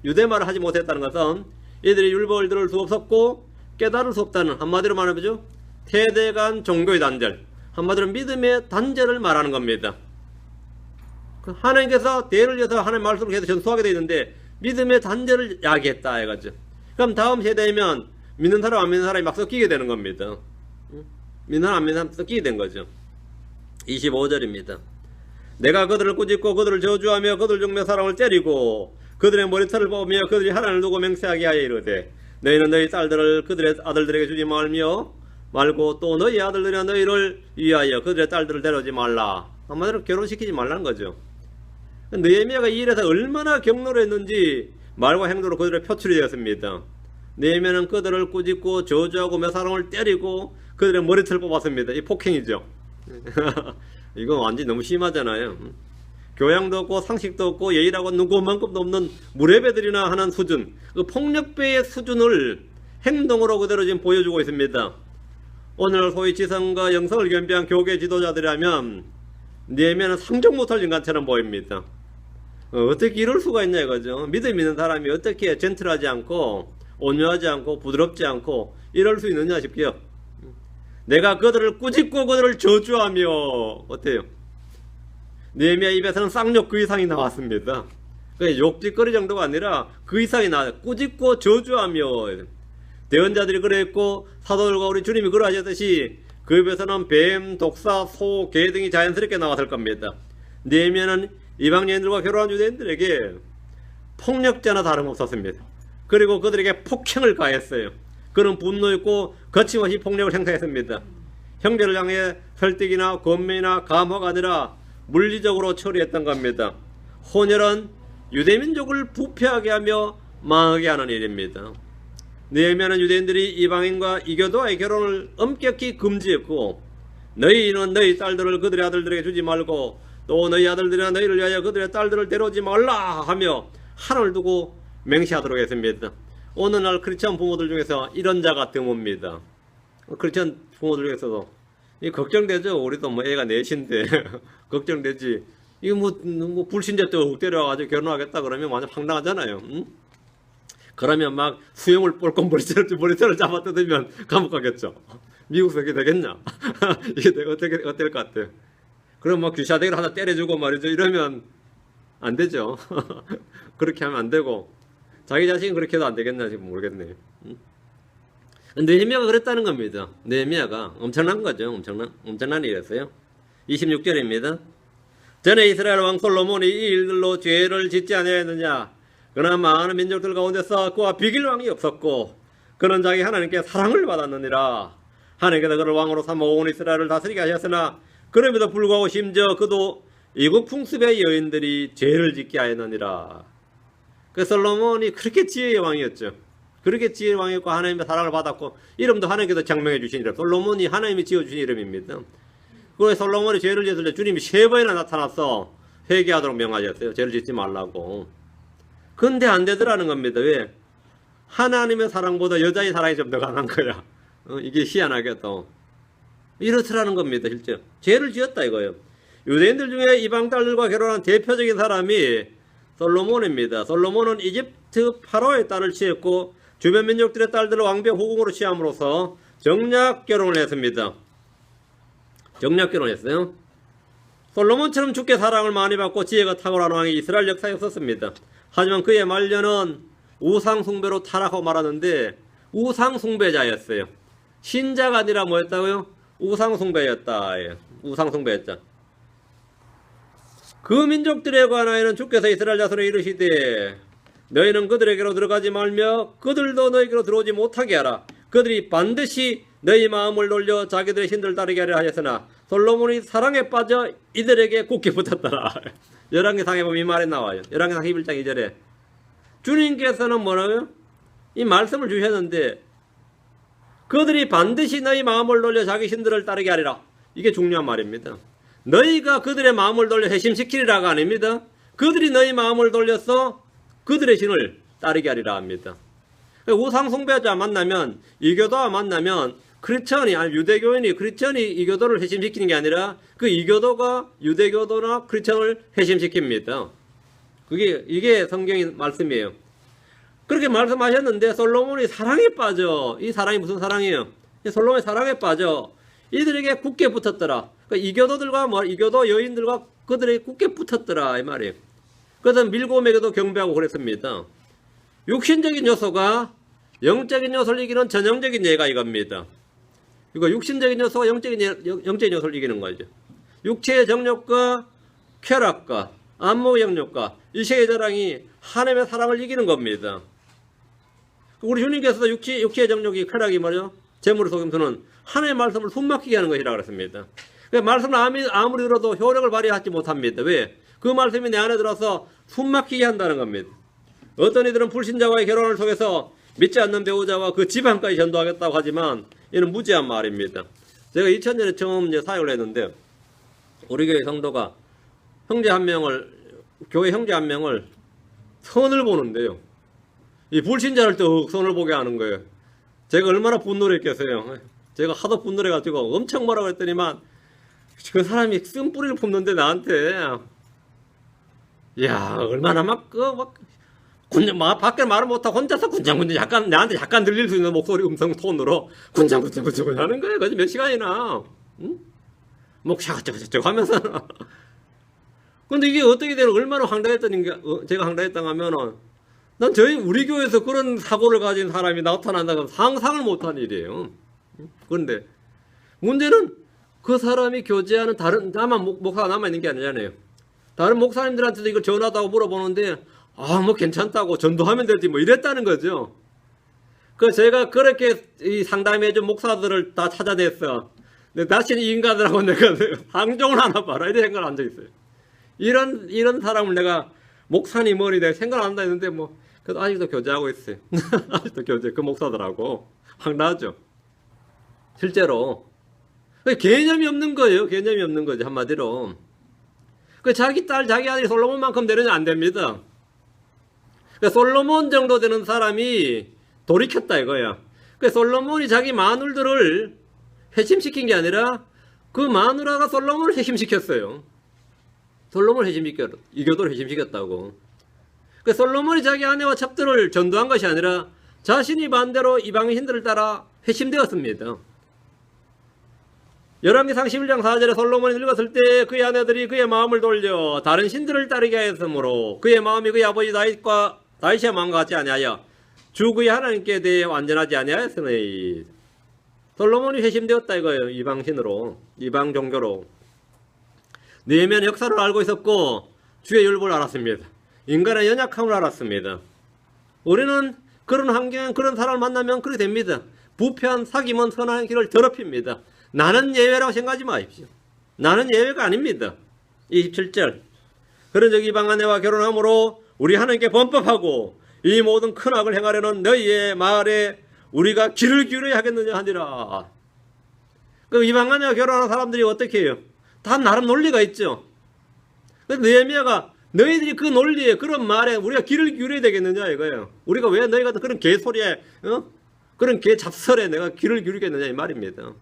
유대 말을 하지 못했다는 것은 이들이 율법을 들을 수 없었고 깨달을 수 없다는, 한마디로 말하면 세대 간 종교의 단절, 한마디로 믿음의 단절을 말하는 겁니다. 하나님께서 대를 이어서 하나님의 말씀을 계속 전수하게 되어 있는데 믿음의 단절을 야기했다 해가죠. 그럼 다음 세대면 믿는 사람 안 믿는 사람이 막 섞이게 되는 겁니다. 믿는 사람 안 믿는 사람 섞이게 된 거죠. 25절입니다. 내가 그들을 꾸짖고 그들을 저주하며 그들 중 몇 사람을 때리고 그들의 머리털을 뽑으며 그들이 하나님을 두고 맹세하게 하여 이르되 너희는 너희 딸들을 그들의 아들들에게 주지 말고 또 너희 아들들이나 너희를 위하여 그들의 딸들을 데려오지 말라. 한마디로 결혼시키지 말라는 거죠. 느헤미야가 이 일에서 얼마나 격노를 했는지 말과 행동으로 그들의 표출이 되었습니다. 느헤미야는 그들을 꾸짖고 저주하고 몇 사람을 때리고 그들의 머리털을 뽑았습니다. 이 폭행이죠. 이건 완전히 너무 심하잖아요. 교양도 없고 상식도 없고 예의라고 누구만큼도 없는 무례배들이나 하는 수준, 그 폭력배의 수준을 행동으로 그대로 지금 보여주고 있습니다. 오늘 소위 지성과 영성을 겸비한 교계 지도자들이라면 느헤미야는 상종 못할 인간처럼 보입니다. 어떻게 이럴 수가 있냐 이거죠. 믿음 있는 사람이 어떻게 젠틀하지 않고 온유하지 않고 부드럽지 않고 이럴 수 있느냐 싶게요. 내가 그들을 꾸짖고 그들을 저주하며, 어때요? 느헤미야 입에서는 쌍욕 그 이상이 나왔습니다. 욕짓거리 정도가 아니라 그 이상이 나와요. 꾸짖고 저주하며. 대언자들이 그랬고 사도들과 우리 주님이 그러하셨듯이 그 입에서는 뱀, 독사, 소, 개 등이 자연스럽게 나왔을 겁니다. 느헤미야는 이방 여인들과 결혼한 유대인들에게 폭력자나 다름없었습니다. 그리고 그들에게 폭행을 가했어요. 그는 분노했고 거침없이 폭력을 행사했습니다. 형제를 향해 설득이나 권면이나 감화가 아니라 물리적으로 처리했던 겁니다. 혼혈은 유대민족을 부패하게 하며 망하게 하는 일입니다. 느헤미야는 유대인들이 이방인과 이교도와의 결혼을 엄격히 금지했고 너희는 너희 딸들을 그들의 아들들에게 주지 말고 또 너희 아들들이나 너희를 위하여 그들의 딸들을 데려오지 말라 하며 하나를 두고 맹세하도록 했습니다. 오늘날 크리스천 부모들 중에서 이런 자가 드뭅니다. 크리스천 부모들 중에서도 걱정되죠. 우리도 뭐 애가 넷인데 걱정되지. 이거 뭐 불신자 또 데려와가지고 결혼하겠다 그러면 완전 황당하잖아요. 응? 그러면 막 수염을 뻘건 머리털을 잡아 뜯으면 감옥 가겠죠. 미국에서 이게 되겠냐? 이게 어떨 것 같아요. 그럼 뭐 귀샤대기를 하나 때려주고 말이죠. 이러면 안 되죠. 그렇게 하면 안 되고 자기 자신이 그렇게 해도 안 되겠나 지금 모르겠네요. 느헤미야가 그랬다는 겁니다. 느헤미야가 엄청난 거죠. 엄청난 일이었어요. 26절입니다. 전에 이스라엘 왕 솔로몬이 이 일들로 죄를 짓지 아니하였느냐? 그러나 많은 민족들 가운데서 그와 비길 왕이 없었고 그는 자기 하나님께 사랑을 받았느니라. 하나님께서 그를 왕으로 삼아 온 이스라엘을 다스리게 하셨으나 그럼에도 불구하고 심지어 그도 이국 풍습의 여인들이 죄를 짓게 하였느니라. 그 솔로몬이 그렇게 지혜의 왕이었죠. 그렇게 지혜의 왕이었고 하나님의 사랑을 받았고 이름도 하나님께서 장명해 주신 이름, 솔로몬이 하나님이 지어주신 이름입니다. 그래서 솔로몬이 죄를 지었을 때 주님이 3번이나 나타나서 회개하도록 명하셨어요. 죄를 짓지 말라고. 근데 안 되더라는 겁니다. 왜? 하나님의 사랑보다 여자의 사랑이 좀 더 강한 거야. 이게 희한하게도. 이렇더라는 겁니다. 실제 죄를 지었다 이거예요. 유대인들 중에 이방 딸들과 결혼한 대표적인 사람이 솔로몬입니다. 솔로몬은 이집트 파라오의 딸을 취했고 주변 민족들의 딸들을 왕비의 후궁으로 취함으로써 정략 결혼을 했습니다. 정략 결혼했어요. 솔로몬처럼 주께 사랑을 많이 받고 지혜가 탁월한 왕이 이스라엘 역사에 없었습니다. 하지만 그의 말년은 우상숭배로 타락하고 말았는데 우상숭배자였어요. 신자가 아니라 뭐였다고요? 우상숭배였다. 예. 우상숭배였다. 그 민족들에 관하여는 주께서 이스라엘 자손에 이르시되 너희는 그들에게로 들어가지 말며 그들도 너희에게로 들어오지 못하게 하라. 그들이 반드시 너희 마음을 돌려 자기들의 신들을 따르게 하려 하였으나 솔로몬이 사랑에 빠져 이들에게 굳게 붙었더라. 열왕기상에 보면 이 말이 나와요. 열왕기상 11장 2절에 주님께서는 뭐라고요? 이 말씀을 주셨는데 그들이 반드시 너희 마음을 돌려 자기 신들을 따르게 하리라. 이게 중요한 말입니다. 너희가 그들의 마음을 돌려 회심시키리라가 아닙니다. 그들이 너희 마음을 돌려서 그들의 신을 따르게 하리라 합니다. 우상숭배자 만나면, 이교도와 만나면 크리스천이, 아니 유대교인이 크리스천이 이교도를 회심시키는 게 아니라 그 이교도가 유대교도나 크리스천을 회심시킵니다. 이게 성경의 말씀이에요. 그렇게 말씀하셨는데 솔로몬이 사랑에 빠져. 이 사랑이 무슨 사랑이에요? 솔로몬이 사랑에 빠져 이들에게 굳게 붙었더라. 그러니까 이교도들과 이교도 여인들과 그들에게 굳게 붙었더라 이 말이에요. 그래서 밀고 매겨도 경배하고 그랬습니다. 육신적인 요소가 영적인 요소를 이기는 전형적인 예가 이겁니다. 이거 육신적인 요소가 영적인 요소를 이기는 거죠. 육체의 정욕과 쾌락과 안목의 영욕과 이세의 자랑이 하나님의 사랑을 이기는 겁니다. 우리 주님께서도 육체의 정욕이 쾌락이 말이죠. 재물의 속임수는 하나님의 말씀을 숨막히게 하는 것이라고 그랬습니다. 말씀을 아무리 들어도 효력을 발휘하지 못합니다. 왜? 그 말씀이 내 안에 들어서 숨막히게 한다는 겁니다. 어떤 이들은 불신자와의 결혼을 통해서 믿지 않는 배우자와 그 집안까지 전도하겠다고 하지만 이는 무지한 말입니다. 제가 2000년에 처음 사역을 했는데 우리 교회 성도가 교회 형제 한 명을 선을 보는데요. 이 불신자를 또 선을 보게 하는 거예요. 제가 얼마나 분노를 했겠어요. 제가 하도 분노를 해가지고 엄청 뭐라고 했더니만 그 사람이 쓴뿌리를 품는데 나한테 야 얼마나 밖에 말을 못하고 혼자서 군장군장 나한테 약간 들릴 수 있는 목소리 음성 톤으로 군장군장 하는 거예요. 그래서 몇 시간이나 목 샤가쩌고 하면서 근데 이게 어떻게 되는 얼마나 제가 황당했다고 하면은 난 우리 교회에서 그런 사고를 가진 사람이 나타난다고 상상을 못한 일이에요. 그런데 문제는 그 사람이 교제하는 목사가 남아있는 게 아니잖아요. 다른 목사님들한테도 이걸 전하다고 물어보는데 뭐 괜찮다고 전도하면 되지 뭐 이랬다는 거죠. 제가 그렇게 상담해준 목사들을 다 찾아냈어. 근데 다시는 이 인간들하고 내가 상종을 하나 봐라 이런 생각을 한 적 있어요. 이런 사람을 내가 목사님 뭐니 내가 생각을 한다 했는데 그래도 아직도 교제하고 있어요. 아직도 그 목사들하고 황당하죠. 실제로 개념이 없는 거예요. 개념이 없는 거죠. 한마디로 자기 딸 자기 아들이 솔로몬만큼 되느냐 안 됩니다. 솔로몬 정도 되는 사람이 돌이켰다 이거야. 솔로몬이 자기 마누들을 회심시킨 게 아니라 그 마누라가 솔로몬을 회심시켰어요. 솔로몬을 이교도를 회심시켰다고. 솔로몬이 자기 아내와 첩들을 전도한 것이 아니라 자신이 반대로 이방인 신들을 따라 회심되었습니다. 열왕기상 11장 4절에 솔로몬이 늙었을 때 그의 아내들이 그의 마음을 돌려 다른 신들을 따르게 하였으므로 그의 마음이 그의 아버지 다윗의 마음과 같지 아니하여 주 그의 하나님께 대해 완전하지 아니하였으니 솔로몬이 회심되었다 이거예요. 이방신으로, 이방 종교로. 느헤미야는 역사를 알고 있었고 주의 율법을 알았습니다. 인간의 연약함을 알았습니다. 우리는 그런 환경, 그런 사람을 만나면 그렇게 됩니다. 부패한 사기먼 선한 길을 더럽힙니다. 나는 예외라고 생각하지 마십시오. 나는 예외가 아닙니다. 27절 그런 적 이방 아내와 결혼함으로 우리 하나님께 범법하고 이 모든 큰 악을 행하려는 너희의 말에 우리가 귀를 기울여야 하겠느냐 하니라. 이방 아내와 결혼하는 사람들이 어떻게 해요? 다 나름 논리가 있죠. 느헤미야가 너희들이 그 논리에 그런 말에 우리가 귀를 기울여야 되겠느냐 이거예요. 우리가 왜 너희 같은 그런 개소리에 그런 개잡설에 내가 귀를 기울이겠느냐 이 말입니다.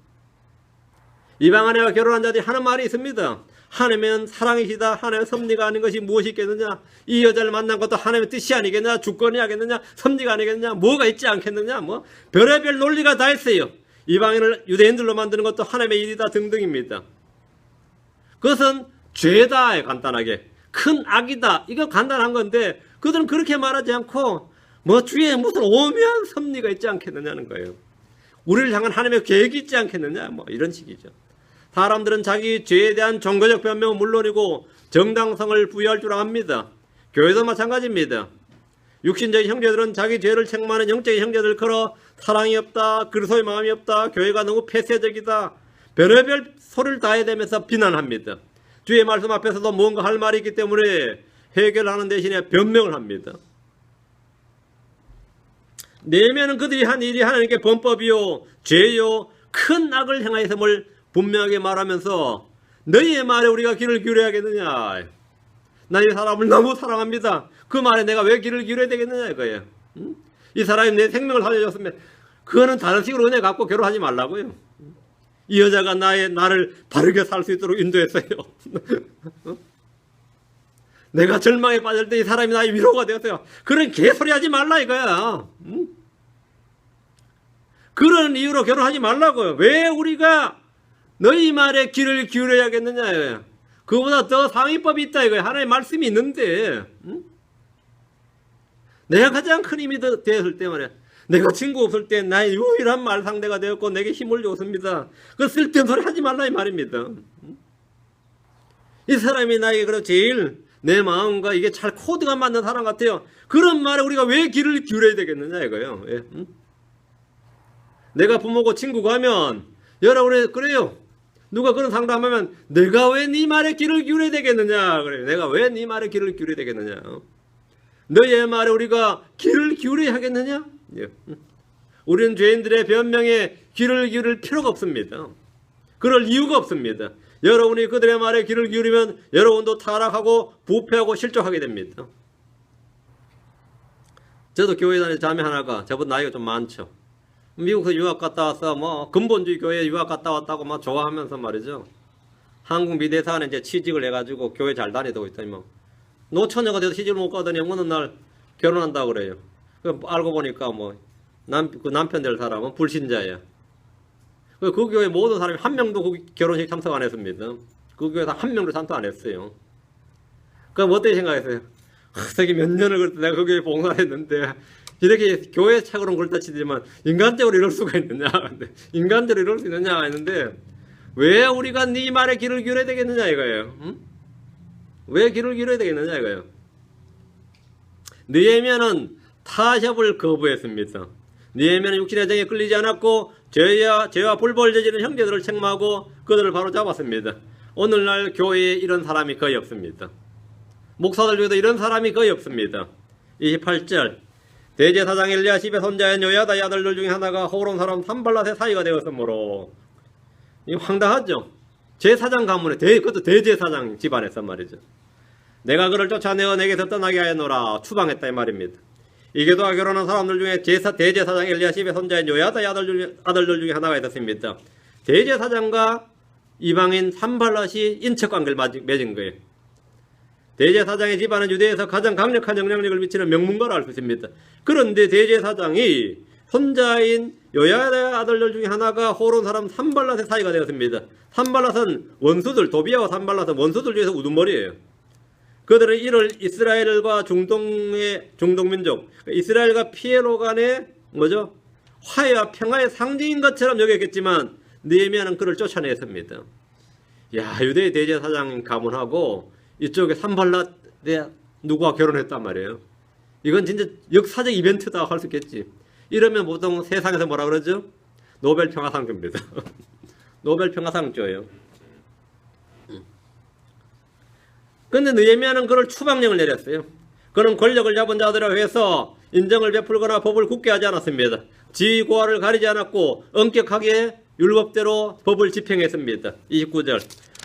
이방 아내와 결혼한 자들이 하는 말이 있습니다. 하나님은 사랑이시다. 하나님의 섭리가 아닌 것이 무엇이 있겠느냐. 이 여자를 만난 것도 하나님의 뜻이 아니겠느냐. 주권이 아니겠느냐. 섭리가 아니겠느냐. 뭐가 있지 않겠느냐. 뭐 별의별 논리가 다 있어요. 이방인을 유대인들로 만드는 것도 하나님의 일이다 등등입니다. 그것은 죄다 간단하게. 큰 악이다. 이거 간단한 건데 그들은 그렇게 말하지 않고 뭐 주위에 무슨 오묘한 섭리가 있지 않겠느냐는 거예요. 우리를 향한 하나님의 계획이 있지 않겠느냐. 뭐 이런 식이죠. 사람들은 자기 죄에 대한 정거적 변명은 물론이고 정당성을 부여할 줄 압니다. 교회도 마찬가지입니다. 육신적인 형제들은 자기 죄를 책망하는 영적인 형제들 걸어 사랑이 없다, 그리스도의 마음이 없다, 교회가 너무 폐쇄적이다, 별의별 소리를 다해대면서 비난합니다. 주의 말씀 앞에서도 뭔가 할 말이 있기 때문에 해결하는 대신에 변명을 합니다. 내면은 그들이 한 일이 하나님께 범법이요 죄요 큰 악을 행하였음을 분명하게 말하면서 너희의 말에 우리가 귀를 기울여야겠느냐. 나 이 사람을 너무 사랑합니다. 그 말에 내가 왜 귀를 기울여야 되겠느냐 이거예요. 이 사람이 내 생명을 살려줬으면 그거는 다른 식으로 은혜 갖고 결혼하지 말라고요. 이 여자가 나를 바르게 살 수 있도록 인도했어요. 내가 절망에 빠질 때 이 사람이 나의 위로가 되었어요. 그런 개소리 하지 말라 이거야. 그런 이유로 결혼하지 말라고요. 왜 우리가 너희 말에 귀를 기울여야겠느냐. 그보다 더 상위법이 있다 이거야. 하나님의 말씀이 있는데. 내가 가장 큰 힘이 되었을 때 말이야. 내가 친구 없을 때 나의 유일한 말 상대가 되었고 내게 힘을 줬습니다. 그 쓸데없는 소리 하지 말라 이 말입니다. 이 사람이 나에게 그래 제일 내 마음과 이게 잘 코드가 맞는 사람 같아요. 그런 말에 우리가 왜 귀를 기울여야 되겠느냐 이거예요. 예? 내가 부모고 친구가 하면 여러분이 그래요. 누가 그런 상담하면 내가 왜 네 말에 귀를 기울여야 되겠느냐 그래요. 내가 왜 네 말에 귀를 기울여야 되겠느냐. 너의 말에 우리가 귀를 기울여야 하겠느냐? 예. 우리는 죄인들의 변명에 귀를 기울일 필요가 없습니다. 그럴 이유가 없습니다. 여러분이 그들의 말에 귀를 기울이면 여러분도 타락하고 부패하고 실족하게 됩니다. 저도 교회 다니는 자매 하나가 저보다 나이가 좀 많죠. 미국에서 유학 갔다 와서 뭐 근본주의 교회에 유학 갔다 왔다고 막 좋아하면서 말이죠. 한국 미대사관에 이제 취직을 해가지고 교회 잘 다니고 있더니 뭐 노처녀가 돼서 시집을 못 가더니 어느 날 결혼한다고 그래요. 알고 보니까 뭐 그 남편 될 사람은 불신자예요. 그 교회 모든 사람이 한 명도 그 결혼식 참석 안 했습니다. 그 교회에서 한 명도 참석 안 했어요. 그럼 어떻게 생각했어요? 저기 몇 년을 그랬다 내가 그 교회에 봉사를 했는데 이렇게 교회 책으로는 그렇다 치지만 인간적으로 이럴 수가 있느냐. 인간적으로 이럴 수 있느냐 했는데 왜 우리가 네 말에 귀를 기울여야 되겠느냐 이거예요. 왜 귀를 기울여야 되겠느냐 이거예요. 느헤미야는 타협을 거부했습니다. 느헤미야는 육신의 정에 끌리지 않았고 죄와 불법을 저지른 형제들을 책망하고 그들을 바로 잡았습니다. 오늘날 교회에 이런 사람이 거의 없습니다. 목사들 중에도 이런 사람이 거의 없습니다. 28절 대제사장 엘리야십의 손자인 요야다의 아들들 중에 하나가 호론 사람 산발랏의 사이가 되었으므로 이 황당하죠. 제사장 가문에 그것도 대제사장 집안에서 말이죠. 내가 그를 쫓아내어 내게서 떠나게 하였노라 추방했다 이 말입니다. 이게도와 결혼한 사람들 중에 대제사장 엘리야십의 손자인 요야다의 아들들 중에 하나가 있었습니다. 대제사장과 이방인 산발랏이 인척관계를 맺은 거예요. 대제사장의 집안은 유대에서 가장 강력한 영향력을 미치는 명문가로 알 수 있습니다. 그런데 대제사장이 손자인 요야다의 아들들 중에 하나가 호론 사람 산발랏의 사이가 되었습니다. 산발랏은 원수들, 도비아와 산발랏은 원수들 중에서 우두머리예요. 그들은 이를 이스라엘과 중동민족, 이스라엘과 피에로 간의 화해와 평화의 상징인 것처럼 여겼겠지만 느헤미야는 그를 쫓아냈습니다. 야, 유대의 대제사장 가문하고 이쪽에 산발랏에 누구와 결혼했단 말이에요. 이건 진짜 역사적 이벤트다 할 수 있겠지. 이러면 보통 세상에서 뭐라 그러죠? 노벨 평화상 줍니다. 노벨 평화상 줘요. 근데 느헤미야는 그를 추방령을 내렸어요. 그는 권력을 잡은 자들에 의해서 인정을 베풀거나 법을 굳게 하지 않았습니다. 지위 고하를 가리지 않았고 엄격하게 율법대로 법을 집행했습니다. 29절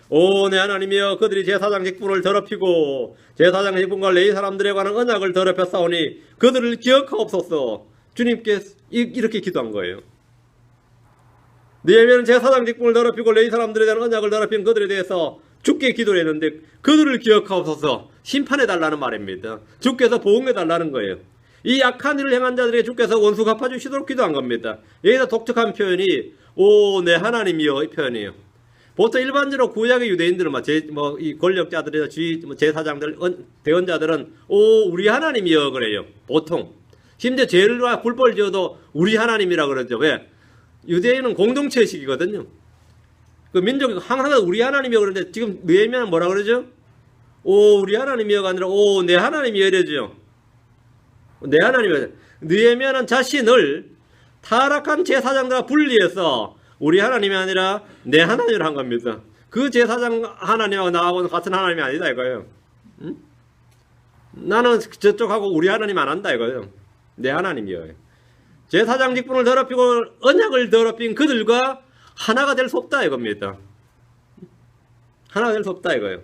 오 내 하나님이여 그들이 제사장 직분을 더럽히고 제사장 직분과 레위 사람들에 관한 언약을 더럽혔사오니 그들을 기억하옵소서. 주님께 이렇게 기도한 거예요. 느헤미야는 제사장 직분을 더럽히고 레위 사람들에 대한 언약을 더럽힌 그들에 대해서 주께 기도를 했는데 그들을 기억하옵소서. 심판해달라는 말입니다. 주께서 보응해달라는 거예요. 이 악한 일을 행한 자들에게 주께서 원수 갚아주시도록 기도한 겁니다. 여기서 독특한 표현이 오 내 하나님이여 이 표현이에요. 보통 일반적으로 구약의 유대인들은 이 권력자들이나 제사장들, 대언자들은 오 우리 하나님이여 그래요. 보통 심지어 죄를 불법을 지어도 우리 하나님이라 그러죠. 왜? 유대인은 공동체식이거든요. 그 민족이 항상 우리 하나님이여 그러는데 지금 느헤미야는 뭐라 그러죠? 오 우리 하나님이여가 아니라 오 내 하나님이여 이러죠. 내 하나님이여. 느헤미야는 자신을 타락한 제사장들과 분리해서 우리 하나님이 아니라 내 하나님을 한 겁니다. 그 제사장 하나님하고 나하고는 같은 하나님이 아니다 이거예요. 응? 나는 저쪽하고 우리 하나님 안 한다 이거예요. 내 하나님이요. 제사장 직분을 더럽히고 언약을 더럽힌 그들과 하나가 될 수 없다 이겁니다. 하나가 될 수 없다 이거예요.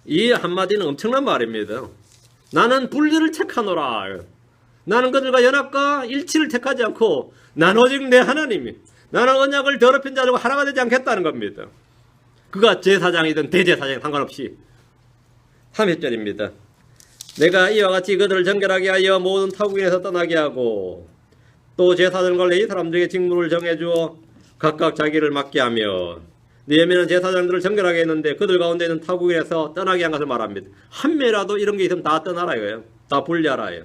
이 한마디는 엄청난 말입니다. 나는 분리를 택하노라. 나는 그들과 연합과 일치를 택하지 않고 난 오직 내 하나님이 나는 언약을 더럽힌 자들과 하나가 되지 않겠다는 겁니다. 그가 제사장이든 대제사장 상관없이 30절입니다. 내가 이와 같이 그들을 정결하게 하여 모든 타국인에서 떠나게 하고 또 제사장과 레위 사람들에게 직무를 정해주어 각각 자기를 맡게 하며 느헤미야는 제사장들을 정결하게 했는데 그들 가운데 있는 타국인에서 떠나게 한 것을 말합니다. 한 명이라도 이런 게 있으면 다 떠나라 이거예요. 다 분리하라 이거예요.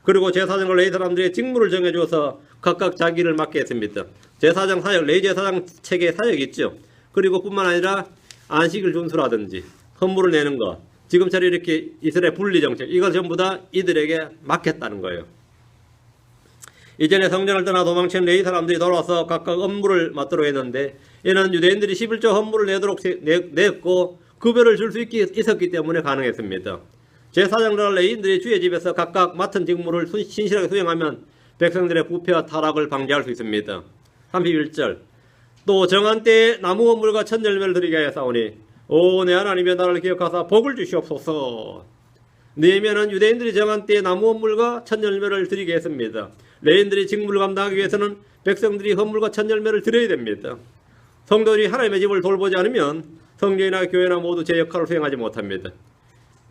그리고 제사장과 레위 사람들에게 직무를 정해주어서 각각 자기를 맡게 했습니다. 제사장 사역, 레위 제사장 체계의 사역이 있죠. 그리고 뿐만 아니라 안식일 준수라든지 헌물을 내는 것, 지금처럼 이렇게 이스라엘 분리 정책, 이걸 전부 다 이들에게 맡겼다는 거예요. 이전에 성전을 떠나 도망친 레위 사람들이 돌아와서 각각 업무를 맡도록 했는데 이는 유대인들이 11조 헌물을 내도록 냈고 급여를 줄 수 있었기 때문에 가능했습니다. 제사장들과 레위인들이 주의 집에서 각각 맡은 직무를 신실하게 수행하면 백성들의 부패와 타락을 방지할 수 있습니다. 31절 또 정한 때에 나무 원물과 첫 열매를 드리게 하여 싸우니 오 내 하나님의 나라를 기억하사 복을 주시옵소서. 느헤미야는 유대인들이 정한 때에 나무 원물과 첫 열매를 드리게 했습니다. 레위인들이 직무를 감당하기 위해서는 백성들이 헌물과 첫 열매를 드려야 됩니다. 성도들이 하나님의 집을 돌보지 않으면 성전이나 교회나 모두 제 역할을 수행하지 못합니다.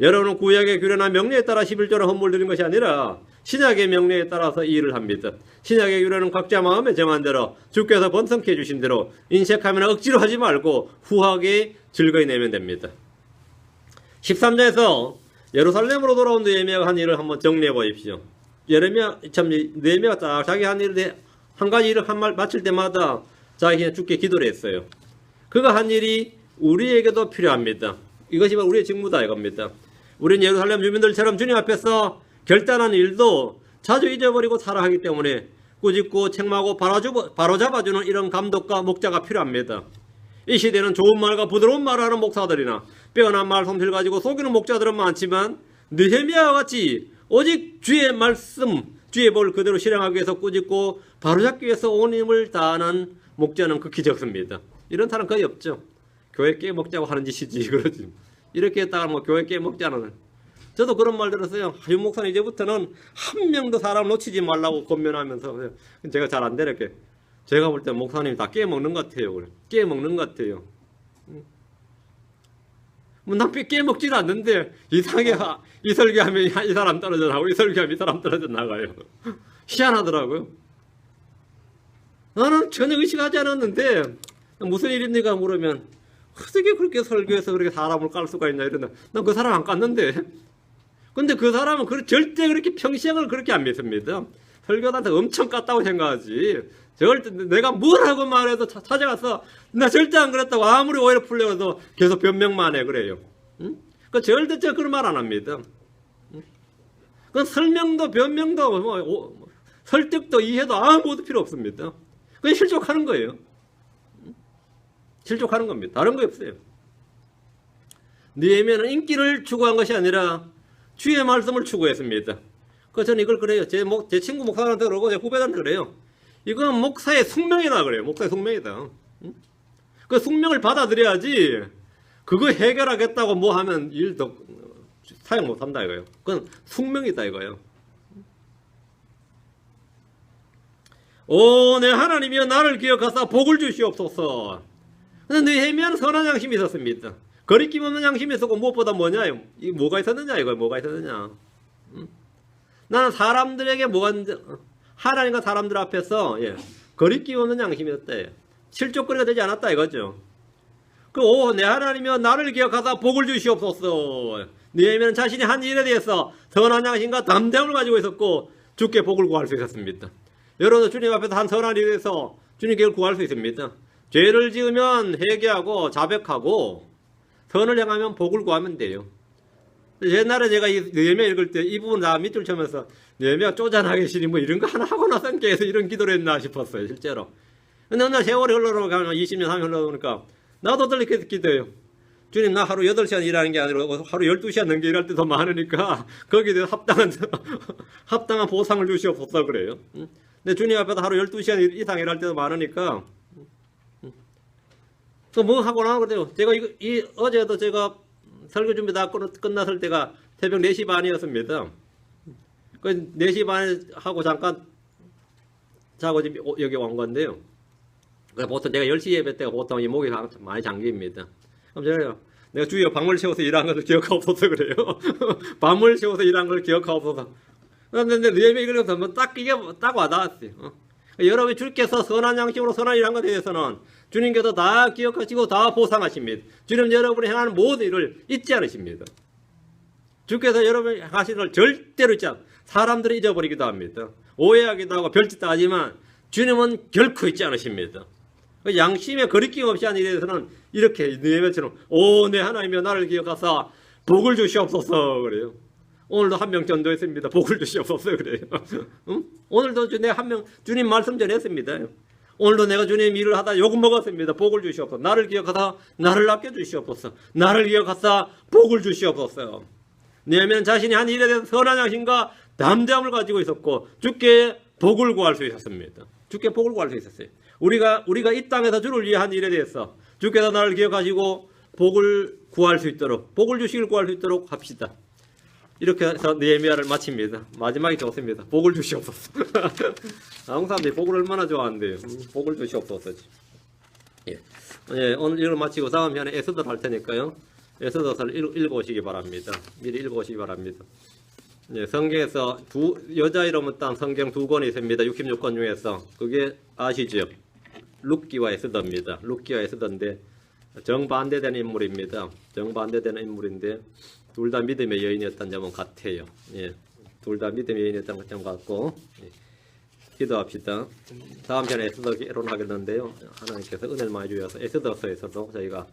여러분은 구약의 규례나 명령에 따라 11조를 헌물 드린 것이 아니라 신약의 명령에 따라서 이 일을 합니다. 신약의 규례는 각자 마음에 정한 대로 주께서 번성케 해주신 대로 인색하면 억지로 하지 말고 후하게 즐거이 내면 됩니다. 13절에서 예루살렘으로 돌아온 느헤미야가 한 일을 한번 정리해 보십시오. 느헤미야가 자기 한 일을 한 가지 일을 마칠 때마다 자기가 주께 기도를 했어요. 그가 한 일이 우리에게도 필요합니다. 이것이 바로 우리의 직무다 이겁니다. 우리는 예루살렘 주민들처럼 주님 앞에서 결단한 일도 자주 잊어버리고 살아가기 때문에 꾸짖고 책망하고 바로잡아주는 이런 감독과 목자가 필요합니다. 이 시대는 좋은 말과 부드러운 말하는 목사들이나 빼어난 말솜씨를 가지고 속이는 목자들은 많지만 느헤미야와 같이 오직 주의 말씀, 주의 볼 그대로 실행하기 위해서 꾸짖고 바로잡기 위해서 온 힘을 다하는 목자는 극히 적습니다. 이런 사람 거의 없죠. 교회 깨먹자고 하는 짓이지 그러지. 이렇게 했다가 뭐 교회 깨먹자는. 저도 그런 말 들었어요. 윤 목사는 이제부터는 한 명도 사람 놓치지 말라고 권면하면서 제가 잘 안 되게. 제가 볼 때 목사님이 다 깨먹는 것 같아요. 그래. 깨먹는 것 같아요. 뭐 난 깨먹지도 않는데 이상하게 이 설교하면 이 사람 떨어져 나가고 이 설교하면 이 사람 떨어져 나가요. 희한하더라고요. 나는 전혀 의식하지 않았는데 무슨 일입니까 물으면 어떻게 그렇게 설교해서 그렇게 사람을 깔 수가 있냐 이러나 난 그 사람 안 깠는데 근데 그 사람은 절대 그렇게 평생을 그렇게 안 믿습니다. 설교한테 엄청 깠다고 생각하지 절대 내가 뭐라고 말해도 찾아가서 나 절대 안 그랬다고 아무리 오해를 풀려도 계속 변명만 해 그래요. 응? 그 절대 그런 말 안 합니다. 응? 그 설명도 변명도 설득도 이해도 아무것도 필요 없습니다. 그냥 실족하는 거예요. 실족하는 겁니다. 다른 거 없어요. 느헤미야는 인기를 추구한 것이 아니라 주의 말씀을 추구했습니다. 그래서 저는 이걸 그래요. 제 친구 목사한테 그러고 제 후배들한테 그래요. 이건 목사의 숙명이다 그래요. 목사의 숙명이다. 그 숙명을 받아들여야지. 그거 해결하겠다고 뭐 하면 일도 사용 못 한다 이거예요. 그건 숙명이다 이거예요. 오, 내 하나님이여 나를 기억하사 복을 주시옵소서. 근데 느헤미야는 선한 양심이 있었습니다. 거리낌 없는 양심이 있었고 무엇보다 뭐냐? 뭐가 있었느냐 이거 뭐가 있었느냐? 나는 사람들에게 하나님과 사람들 앞에서 거리낌 없는 양심이었대. 실족거리가 되지 않았다 이거죠. 내 하나님이여 나를 기억하사 복을 주시옵소서. 느헤미야는 자신이 한 일에 대해서 선한 양심과 담대함을 가지고 있었고 주께 복을 구할 수 있었습니다. 여러분도 주님 앞에서 한 선한 일에 대해서 주님께 구할 수 있습니다. 죄를 지으면 회개하고 자백하고 선을 행하면 복을 구하면 돼요. 옛날에 제가 이 느헤미야 읽을 때 이 부분 다 밑줄 쳐면서 느헤미야 쪼잔하게 시니 뭐 이런 거 하나 하고 나서 깨서 이런 기도를 했나 싶었어요 실제로. 근데 어느 날 세월이 흘러가면 20년 3년 흘러오니까 나도 이렇게 기도해요. 주님 나 하루 8시간 일하는 게 아니라 하루 12시간 넘게 일할 때도 많으니까 거기에 대해서 합당한 보상을 주시옵소서 그래요. 근데 주님 앞에서 하루 12시간 이상 일할 때도 많으니까 또 뭐 하고 나면 그래요. 제가 어제도 제가 설교 준비 다 끝났을 때가 새벽 4시 반이었습니다. 그 4시 반에 하고 잠깐 자고 지금 여기 온 건데요. 보통 제가 10시 예배 때가 보통 이 목이 많이 잠깁니다. 그럼 내가 주여 밤을 채워서 일한 것을 기억하옵소서 그래요. 밤을 채워서 일한 걸 기억하옵소서. 근데 느헤미야 이걸 딱 이게 딱 와닿았어요. 여러분 주께서 선한 양심으로 선한 일한 것에 대해서는 주님께서 다 기억하시고 다 보상하십니다. 주님 여러분이 행하는 모든 일을 잊지 않으십니다. 주께서 여러분이 하시는 걸 절대로 잊지 않습니다. 사람들이 잊어버리기도 합니다. 오해하기도 하고 별짓도 하지만 주님은 결코 잊지 않으십니다. 양심에 거리낌 없이 하는 일에 대해서는 이렇게 느헤미야처럼 내 하나님이여 나를 기억하사 복을 주시옵소서 그래요. 오늘도 한 명 전도했습니다. 복을 주시옵소서 그래요. 응? 오늘도 주님 말씀 전했습니다. 오늘도 내가 주님 일을 하다 욕은 먹었습니다. 복을 주시옵소서. 나를 기억하사 나를 아껴주시옵소서. 나를 기억하사 복을 주시옵소서. 느헤미야는 자신이 한 일에 대해서 선한 양심과 담대함을 가지고 있었고 주께 복을 구할 수 있었습니다. 주께 복을 구할 수 있었어요. 우리가 이 땅에서 주를 위해 한 일에 대해서 주께서 나를 기억하시고 복을 구할 수 있도록 복을 주시길 구할 수 있도록 합시다. 이렇게 해서 느헤미야를 마칩니다. 마지막이 좋습니다. 복을 주시옵소서. 한국 사람들이 복을 얼마나 좋아하는데요. 복을 주시옵소서. 오늘 이걸 마치고 다음 편에 에스더 할 테니까요. 에스더서를 읽어오시기 바랍니다. 미리 읽어오시기 바랍니다. 성경에서 여자 이름은 딴 성경 2권이 있습니다. 66권 중에서 그게 아시죠? 룻기와 에스더입니다. 룻기와 에스더인데 정반대되는 인물입니다. 정반대되는 인물인데 둘 다 믿음의 여인이었던 점은 같아요. 둘 다 믿음의 여인이었던 점 같고 기도합시다. 다음 편에 에스더 개론하겠는데요. 하나님께서 은혜를 많이 주셔서 에스더서에서도 저희가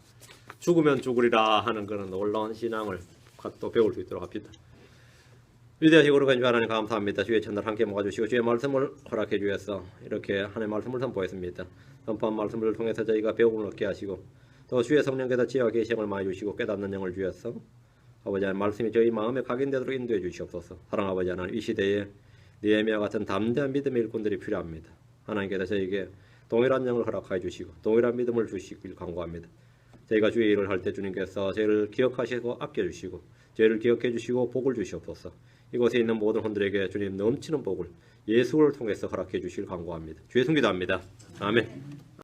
죽으면 죽으리라 하는 그런 놀라운 신앙을 또 배울 수 있도록 합시다. 위대하시고 거룩하신 주 하나님 감사합니다. 주의 천날 함께 모아주시고 주의 말씀을 허락해 주셔서 이렇게 하나님의 말씀을 선포했습니다. 선포한 말씀을 통해서 저희가 배움을 얻게 하시고 또 주의 성령께서 지혜와 계시함을 많이 주시고 깨닫는 영을 주셔서 아버지 하나님 말씀이 저희 마음에 각인되도록 인도해 주시옵소서. 사랑 아버지 하나님 이 시대에 느헤미야 같은 담대한 믿음의 일꾼들이 필요합니다. 하나님께서 저에게 동일한 영을 허락하여 주시고 동일한 믿음을 주시길 간구합니다. 저희가 주의 일을 할 때 주님께서 저희를 기억하시고 아껴주시고 저희를 기억해 주시고 복을 주시옵소서. 이곳에 있는 모든 분들에게 주님 넘치는 복을 예수를 통해서 허락해 주시길 간구합니다. 주의 승기도합니다. 아멘.